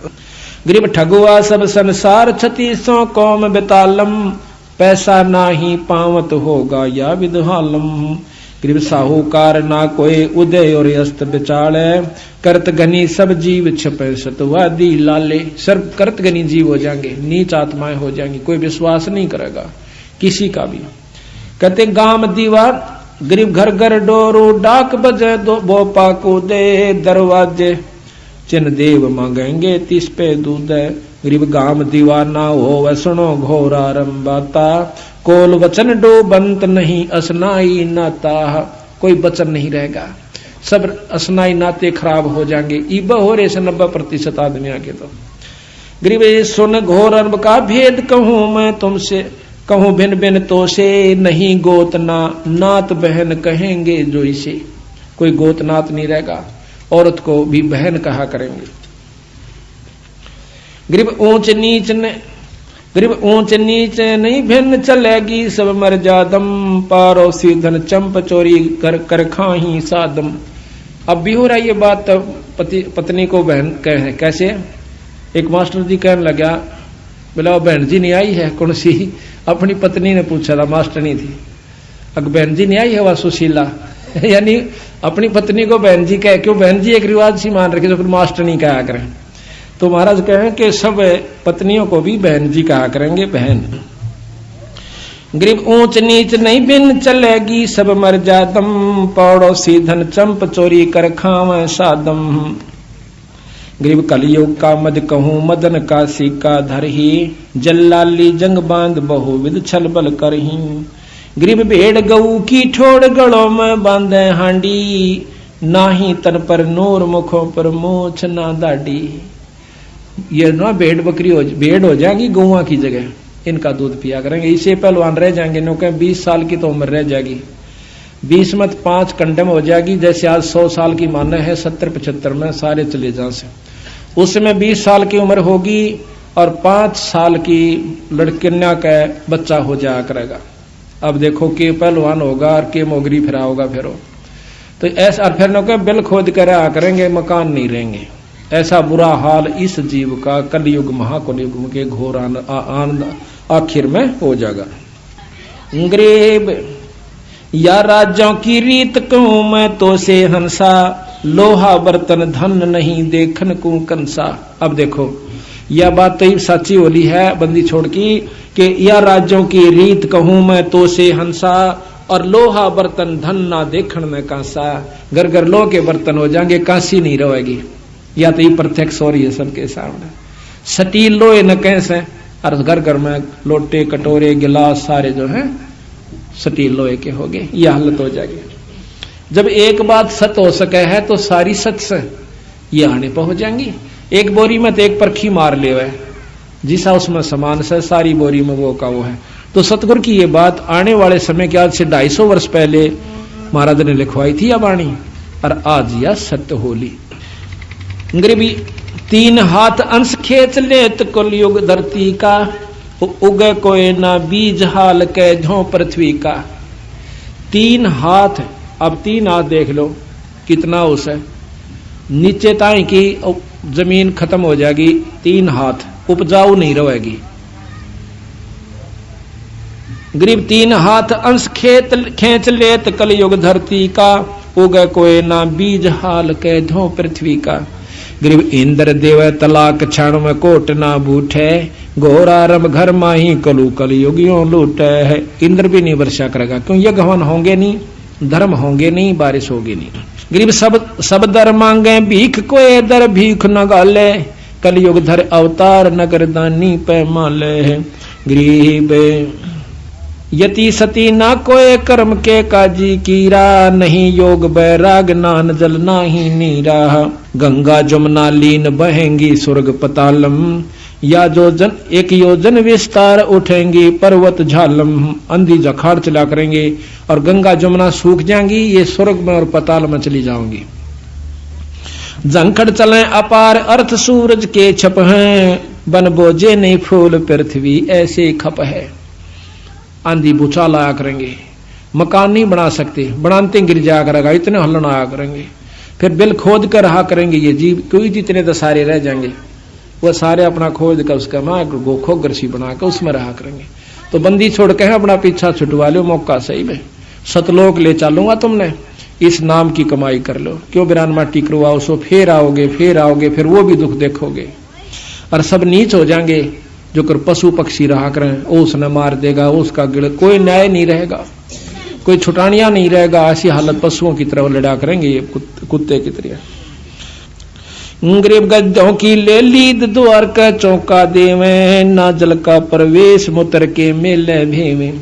गरीब ठगुआ सब संसार, 36 कौम बेतालम, पैसा ना ही पावत होगा या विदहालम। गरीब साहूकार ना कोई उदय और अस्त बिचाले, करत घनी सब जीव छपे सतवादी लाले। सर्व करत घनी जीव हो जाएंगे, नीच आत्माएं हो जाएंगी, कोई विश्वास नहीं करेगा किसी का भी। कहते गांव दीवार, गरीब घर घर डोरू, डाक बजे दो बोपा को दे, दरवाजे चिन्ह देव मांगेंगे 30 पे दूध। गरीब गाम दीवाना हो सुनो घोर आरंबाता, कोल वचन डोबंत नहीं असनाई नाता। कोई वचन नहीं रहेगा, सब असनाई नाते खराब हो जाएंगे। ईब हो रहे से 90% आदमी आगे। तो गरीब सुन घोर अरब का भेद कहूं मैं तुमसे, कहूं भिन भिन तो से नहीं गोतना, नात बहन कहेंगे जो इसे। कोई गोतनात नहीं रहेगा, औरत को भी बहन कहा करेंगे। गरीब ऊंच नीच नहीं भिन्न चलेगी, सब मर्यादम पारोसी धन चंप चोरी कर खाही सादम। अब भी हो रहा है ये बात, पत्नी को बहन कहे कैसे? एक मास्टर जी कहने लगा, बोला बहन जी नहीं आई है कौन सी? अपनी पत्नी ने पूछा था, मास्टर नहीं थी। अगर बहन जी नहीं आई है वह सुशीला यानी अपनी पत्नी को बहन जी कहे, क्यों बहन जी एक रिवाज सी मान रखे, तो फिर मास्टर नहीं कहा करें। तो महाराज कहें कि सब पत्नियों को भी बहन जी कहा करेंगे, बहन। गरीब ऊंच नीच नहीं बिन चलेगी, सब मर्यादम पड़ोसी धन चंप चोरी कर खाव सादम। गरीब कलयुग का मद कहूं मदन का सिक्का धरही, जल्लाली जंग बांध बहुविध छल बल करही। गरीब भेड़ गऊ की ठोड़ गलों में बांधे हांडी, नाही तन पर नूर मुखों पर मोछ ना दाढ़ी। ये ना भेड़ हो जाएगी गौवा की जगह, इनका दूध पिया करेंगे, इसे पहलवान रह जाएंगे। नो कह 20 साल की तो उम्र रह जाएगी, 20 मत 5 कंडम हो जाएगी। जैसे आज 100 साल की माना है, 70-75 में सारे चले जा से, उसमें 20 साल की उम्र होगी और 5 साल की लड़किन्या का बच्चा हो जाया करेगा। अब देखो के पहलवान होगा और के मोगरी फिरा होगा फिर। तो ऐसा फिर नो कह बिल खोद कर आ करेंगे, मकान नहीं रहेंगे। ऐसा बुरा हाल इस जीव का कलयुग महाकलयुग के घोर आनंद आखिर में हो जाएगा। गरीब या राजों की रीत कहूं मैं तो से हंसा, लोहा बर्तन धन नहीं देखन को कंसा। अब देखो यह बात तो ही सच्ची होली है बंदी छोड़ की, कि या राज्यों की रीत कहूं मैं तो से हंसा, और लोहा बर्तन धन ना देखन में कांसा। घर घर लोह के बर्तन हो जाएंगे, कांसी नहीं रहेगी। या तो ये प्रत्यक्ष हो रही है सबके सामने। स्टील लोहे न कैसे, और घर घर में लोटे कटोरे गिलास सारे जो हैं स्टील लोहे के हो गए, यह हालत हो जाएगी। जब एक बात सत्य हो सके है तो सारी सच से ये आने पर हो जाएंगी। एक बोरी में तो एक परखी मार ले हुए, जिसा उसमें समान से सारी बोरी में वो का वो है। तो सतगुरु की ये बात आने वाले समय के आज से 250 वर्ष पहले महाराज ने लिखवाई थी अब आनी, और आज यह सत्य होली। गरीबी 3 हाथ अंश खेच लेत कलयुग धरती का, उगे कोई ना बीज हाल के झों पृथ्वी का। 3 हाथ, अब 3 हाथ देख लो कितना उस है, नीचे ताई की जमीन खत्म हो जाएगी, 3 हाथ उपजाऊ नहीं रहेगी। गरीब 3 हाथ अंश खेच लेत कलयुग धरती का, उगे कोई ना बीज हाल के धो पृथ्वी का। गरीब इंद्र देव तलाक क्षण में कोट ना बूठे, घोरारम घर माही कलु कलयुगियों लूटे है। इंद्र भी नहीं वर्षा करेगा, क्यों यज्ञ हवन होंगे नहीं, धर्म होंगे नहीं, बारिश होगी नहीं। गरीब सब दर मांगे भीख, कोई दर भीख न गाले, कलयुग धर अवतार नगर दानी पैमाले है। गरीब यति सती ना कोई कर्म के काजी कीरा, नहीं योग बैराग नान जल नाही नीरा। गंगा जमुना लीन बहेंगी स्वर्ग पतालम, या जो जन 1 योजन विस्तार उठेंगी पर्वत झालम। अंधी जखाड़ चला करेंगे और गंगा जमुना सूख जाएंगी, ये स्वर्ग में और पताल में चली जाओगी। जंखड़ चले अपार अर्थ सूरज के छप हैं, बन बोझे नहीं फूल पृथ्वी ऐसे खप है। आंधी भूचाल आया करेंगे, मकान नहीं बना सकते, बनाते गिर जाया करेगा, इतने हलन आया करेंगे। फिर बिल खोद कर रहा करेंगे ये जीव, कोई जितने तो सारे रह जाएंगे, वह सारे अपना खोद कर उसका गोखो गरसी बना कर उसमें रहा करेंगे। तो बंदी छोड़ के अपना पीछा छुटवा लो, मौका सही में सतलोक ले चलूंगा तुमने, इस नाम की कमाई कर लो। क्यों बिरान माटी करवाओ, सो फिर आओगे फिर वो भी दुख देखोगे। और सब नीच हो जाएंगे, जो कर पशु पक्षी रहा करें, वो उसने मार देगा, उसका गिड़, कोई न्याय नहीं रहेगा, कोई छुटानिया नहीं रहेगा। ऐसी हालत पशुओं की तरह लड़ा करेंगे ये कुत्ते की तरह। गरीब गद्दों की ले लीद द्वार का चौका देवे, ना जल का प्रवेश मुतर के मेले भेवे।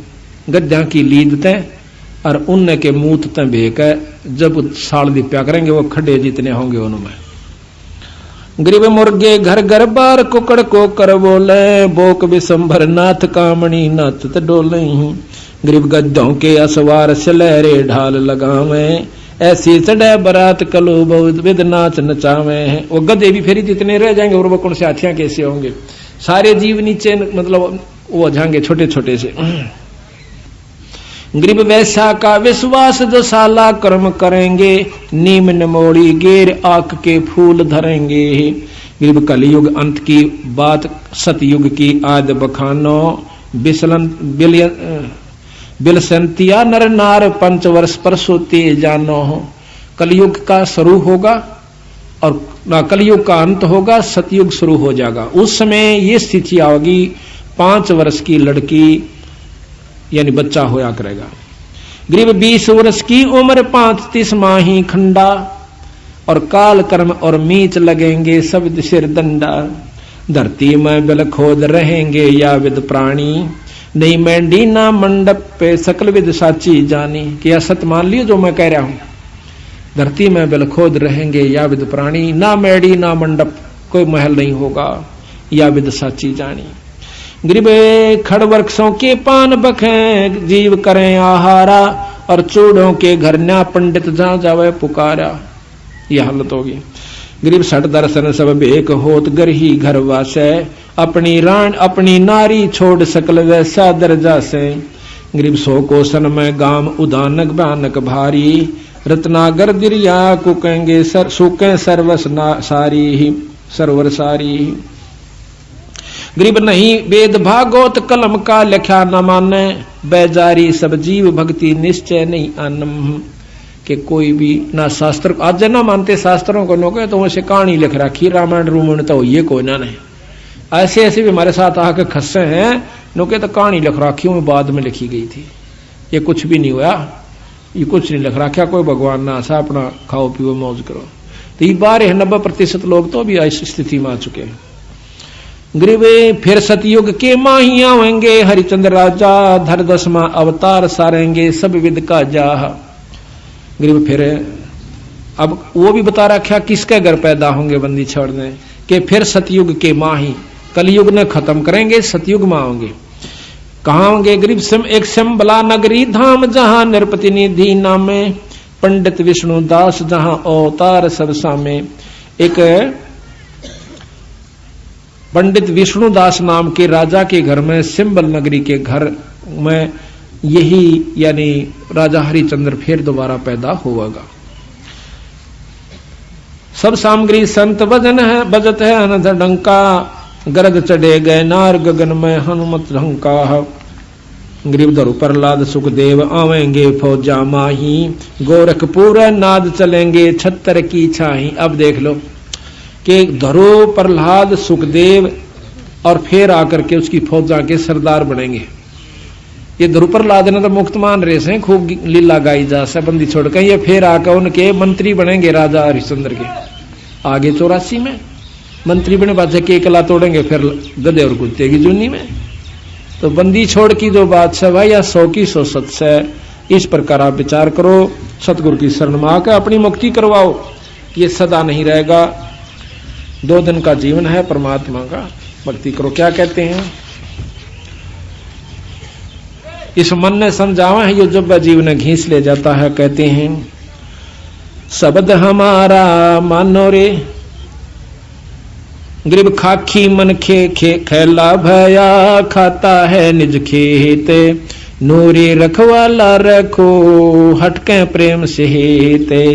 गद्दा की लीद तय और उनने के मूत तय भेक, जब साल दिप्या करेंगे वो खड्डे जितने होंगे उनमें। गरीब मुर्गे घर घर बार कुकड़ को कर बोले, बोक विशंभर नाथ कामणी नाथ डोले। गरीब गद्दों के असवार सलहरे ढाल लगावे, ऐसी चढ़े बरात कलो बहुत विद नाच नचावे हैं। वो गधे भी फेरी जितने रह जाएंगे और वो कौन से हाथियां कैसे होंगे, सारे जीव नीचे मतलब वो जाएंगे छोटे छोटे से। गरीब वैसा का विश्वास जो साला कर्म करेंगे, नीम नमोड़ी गेर आक के फूल धरेंगे। गरीब कलयुग अंत की बात सतयुग की आद बखानो, बिलसंतिया नर नार 5 वर्ष पर सोते जानो। कलयुग का शुरू होगा और कलयुग का अंत होगा, सतयुग शुरू हो जाएगा। उस समय ये स्थिति आएगी 5 वर्ष की लड़की यानी बच्चा होया करेगा। गरीब 20 वर्ष की उम्र 35 माही खंडा, और काल कर्म और मीच लगेंगे सब सिर दंडा। धरती में बिल खोद रहेंगे या विद प्राणी, नहीं मैंडी ना मंडप पे सकल विद साची जानी। क्या सत मान लियो जो मैं कह रहा हूं। धरती में बिल खोद रहेंगे या विद प्राणी, ना मैडी ना मंडप कोई महल नहीं होगा, या विद साची जानी। गरीब खड़ वृक्षों के पान बखें, जीव करें आहारा, और चूड़ों के घर न्या पंडित जहां जावे पुकारा। यह हालत होगी। गरीब सठ दर्शन सब बेक होत घर ही घर वासे, अपनी रान अपनी नारी छोड़ सकल वैसा दर्जा से। गरीब 100 कोसन में गाम उदानक भयानक भारी, रत्नागर दिरिया कुकेंगे सुकें सर्वस सारी सरवर सारी। गरीब नहीं वेद भागवत कलम का लिखा न माने, बेजारी सब जीव भक्ति निश्चय नहीं आनम। कि कोई भी ना शास्त्र आज ना मानते शास्त्रों को लोग, तो वैसे कहानी लिख रखी रामायण रूमायण तो ये कोई ना नहीं। ऐसे ऐसे भी हमारे साथ आके खस्से हैं लोग, तो कहानी लिख रखी हूं बाद में लिखी गई थी, ये कुछ भी नहीं हुआ, ये कुछ नहीं लिख रखा, कोई भगवान ना आशा, अपना खाओ पियो मौज करो। तो ये 92% लोग तो अभी इस स्थिति में आ चुके हैं। गरीब फिर सतयुग के माही आवेंगे, हरिचंद्र राजा धर 10वां अवतार सारेंगे सब विद का जाह। गरीब फिर अब वो भी बता रखा किसके घर पैदा होंगे बंदी छोड़ने के, फिर सतयुग के माही कलयुग ने खत्म करेंगे, सतयुग में आओगे। कहाँ होंगे गरीब एक सिमबला नगरी धाम, जहां नृपति निधि नामे, पंडित विष्णु दास जहां अवतार सब सामे। एक पंडित विष्णुदास नाम के राजा के घर में, सिंबल नगरी के घर में यही यानी राजा हरिचंद्र फिर दोबारा पैदा होगा। सब सामग्री संत वजन है बजत है अनध डंका, गरज चढ़े गए नार गगन में हनुमत ढंका। गरीब धरु प्रहलाद सुखदेव आवेंगे फौजा माही, गोरखपुर नाद चलेंगे 76 की छाही। अब देख लो कि धरु प्रहलाद सुखदेव और फिर आकर के उसकी फौजा के सरदार बनेंगे। ये ध्रुव प्रहलाद ने तो मुक्त मान रहे से खूब लीला गाई जा से बंदी छोड़ कर, ये फिर आकर उनके मंत्री बनेंगे राजा हरिश्चंद्र के। आगे 84 में मंत्री बने बादशाह के कला तोड़ेंगे फिर गधे और कुत्ते की जूनी में। तो बंदी छोड़ की जो बादशाह भाई या 100 की 100 सत से, इस प्रकार आप विचार करो, सतगुरु की शरण में आकर अपनी मुक्ति करवाओ। ये सदा नहीं रहेगा, 2 दिन का जीवन है, परमात्मा का भक्ति करो। क्या कहते हैं, इस मन ने समझावा है ये जब जीवन घींच ले जाता है। कहते हैं शब्द हमारा मानो रे, गरीब खाखी मन खे खेला भया, खाता है निज खेते, नूरी रखवाला रखो हटके प्रेम से हेते।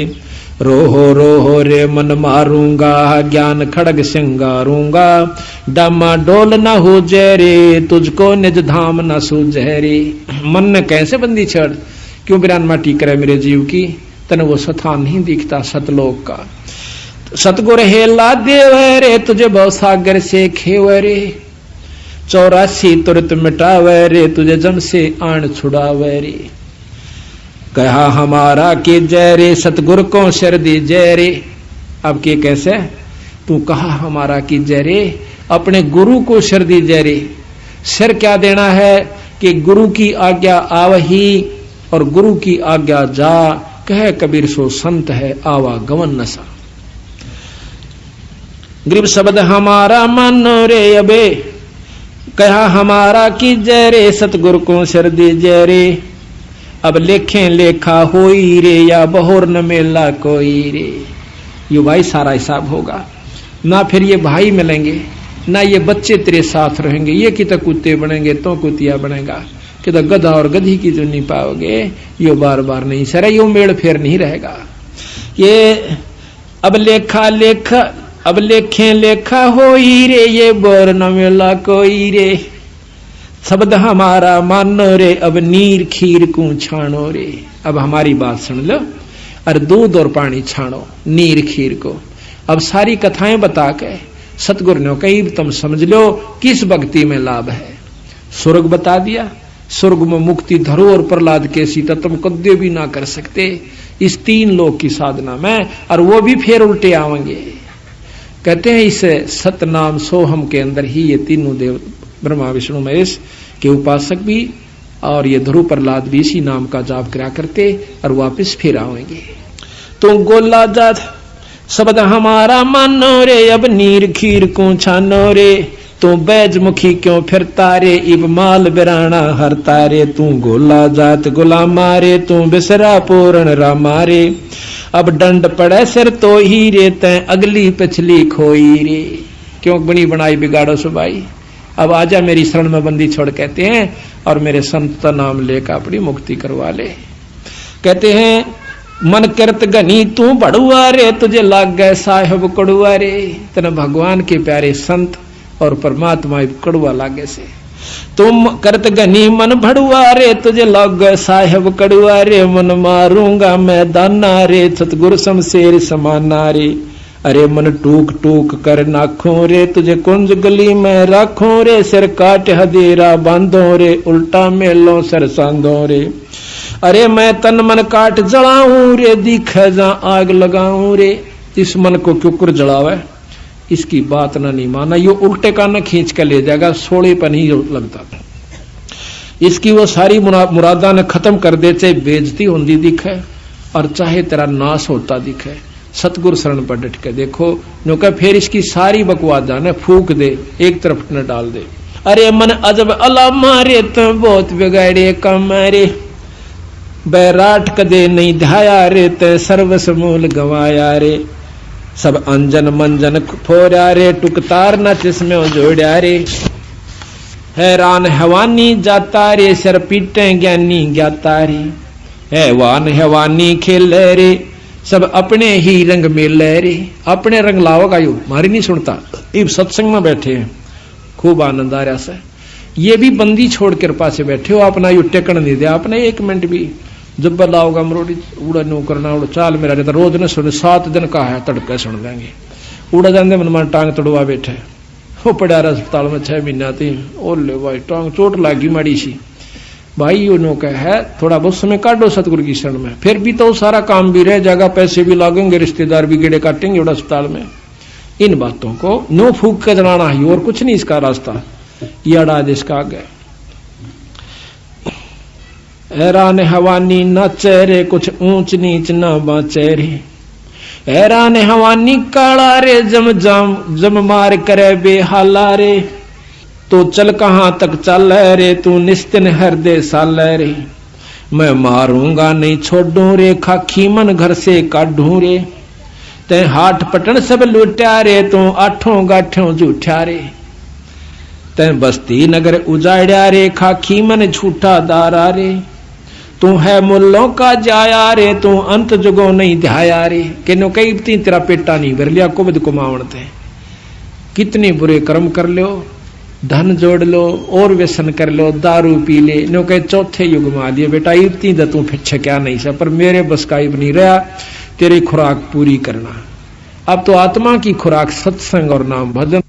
रोहो रे मन मारूंगा, ज्ञान खड़ग सिंगारूंगा, डामा डोल न हो जहरे, तुझको निज धाम न सुजहरे। मन ने कैसे बंदी छड़, क्यों बिरान माटी करे मेरे जीव की, तन वो स्थान नहीं दिखता सतलोक का। सतगुर हेला देवरे, तुझे भवसागर से खेवरे, 84 तुरत मिटावे रे, तुझे जम से आन छुड़ावे रे। कहा हमारा के जय रे, सतगुर को शर दी जय रे। अब के कैसे, तू कहा हमारा की जय रे, अपने गुरु को शर दी जय रे। शर क्या देना है कि गुरु की आज्ञा आवही और गुरु की आज्ञा जा, कह कबीर सो संत है आवागमन नशा। गरीब शब्द हमारा मानो रे अबे, कहा हमारा की जय रे, सतगुरु को शर दी जय रे। अब लेखें लेखा होई रे या बहोर न मेला कोई रे। ये भाई सारा हिसाब होगा ना, फिर ये भाई मिलेंगे ना, ये बच्चे तेरे साथ रहेंगे, ये कि तो कुत्ते बनेंगे तो कुतिया बनेगा, कि तो गधा और गधी की जो नहीं पाओगे, यो बार बार नहीं सर, यो मेड़ फेर नहीं रहेगा। ये अब लेखें लेखा होई रे, ये बोर न मिला कोई रे। शब्द हमारा मानो रे, अब नीर खीर को छानो रे। अब हमारी बात सुन लो, और दूध और पानी छानो नीर खीर को। अब सारी कथाएं बता के सतगुरु ने कही तुम समझ लो किस भक्ति में लाभ है। स्वर्ग बता दिया, स्वर्ग में मुक्ति धरो और प्रहलाद के सीता तुम कद्य भी ना कर सकते इस 3 लोक की साधना में, और वो भी फिर उल्टे आवेंगे। कहते हैं इस सतनाम सोहम के अंदर ही ये तीनों देव ब्रह्मा विष्णु महेश के उपासक भी और ये ध्रुव प्रहलाद भी इसी नाम का जाप करा करते और वापस फिर आवेंगे। तो गोला जात शब्द हमारा मानो रे, अब नीर खीर को छानो रे। तू बैजमुखी क्यों फिरता रे, इब माल बिराना हरता रे। तू गोला जात गुलामा रे, तू बिसरा पूर्ण रामा रे। अब दंड पड़े सिर तो ही रे, तै अगली पिछली खोई रे। क्यों बनी बनाई बिगाड़ो सुबाई, अब आजा मेरी शरण में बंदी छोड़, कहते हैं, और मेरे संत का नाम लेकर अपनी मुक्ति करवा ले। कहते हैं मन करत घनी तू बड़ुआ रे, तुझे लाग गए साहेब कड़ुआ रे। तेना भगवान के प्यारे संत और परमात्मा कड़ुआ लागे से। तुम करत घनी मन भड़ुआ रे, तुझे लाग गए साहेब कड़ुआ रे। मन मारूंगा मैं दाना रे, सतगुरु शमशेर समाना रे। अरे मन टूक टूक कर नाखों रे, तुझे कुंज गली में राखों रे। सिर काट हदेरा बांधो रे, उल्टा मेलो सर सांधो रे। अरे मैं तन मन काट जलाऊं रे, दिखे जा आग लगाऊं रे। इस मन को क्यों जलावे, इसकी बात ना नहीं माना, ये उल्टे का न खींच कर ले जाएगा, सोड़े पर नहीं लगता। इसकी वो सारी मुरादा ने खत्म कर दे, चाहे बेइज्जती होती दिखे और चाहे तेरा नाश होता दिखे। सतगुरु शरण पर डट के देखो, नो कह फिर इसकी सारी बकवास जाने फूक दे, एक तरफ न डाल दे। अरे मन अजब अला मारे, तो बहुत बिगाड़े कम रे। बैराट कदे नहीं ध्याया रे, ते सर्वस मूल गवाया रे। सब अंजन मंजन फोड़ा रे, टुकतार न जिसमें जोड़ा रे। हैरान हैवानी जाता रे, सर पीटे ज्ञानी ज्ञाता रे। हैवान हैवानी खेल रे, सब अपने ही रंग मेल रे। अपने रंग लाओगा यू, मारी नहीं सुनता। इब सत्संग में बैठे हैं, खूब आनंद आ रहा से। ये भी बंदी छोड़ कृपा से बैठे हो, अपना यू टेकन नहीं दिया आपने 1 मिनट भी। जब लाओगा मरोड़ी उड़ा नो करना, उड़ा चाल मेरा रहता रोज न सुने, 7 दिन का है तड़का सुन लेंगे। उड़ा जाते मन मन टांग तड़वा बैठे, वो पड़ा रहा अस्पताल में 6 महीना थी। ओले भाई टांग चोट लागी माड़ी सी भाई, यू नो कह है थोड़ा बहुत समय काटो सतगुरु की शरण में, फिर भी तो सारा काम भी रह जाएगा, पैसे भी लागेंगे, रिश्तेदार भी गेड़े काटेंगे उड़ा अस्पताल में। इन बातों को नो फूक के जलाना ही, और कुछ नहीं इसका रास्ता, ये अड़ा जिसका आगे। हैरान हवानी न चेहरे, कुछ ऊंच नीच न बाचेरे। हैरान हवानी काला रे, जम मार करे बेहाला रे। तो चल कहां तक चल रे, तू निस्तिन हृदय साल रे। मैं मारूंगा नहीं छोड़ू रे, खाखी मन घर से काढू रे। ते हाथ पटन सब लुटा रे, तू 8 गाठों झूठा रे। ते बस्ती नगर उजाड़ा रे, खाखी मन झूठा दारा रे। तू है मुल्लों का जाया रे, तू अंत जुगो नहीं ध्याया रे। कि नो कई तेरा पेटा नहीं भर लिया, कुबद कुमावणते। कितने बुरे कर्म कर लो, धन जोड़ लो और व्यसन कर लो, दारू पी ले, नो कहे चौथे युग में आ दिए बेटा। इतनी द तू फिर क्या नहीं सा, पर मेरे बस का इब नहीं रहा तेरी खुराक पूरी करना। अब तो आत्मा की खुराक सत्संग और नाम भजन।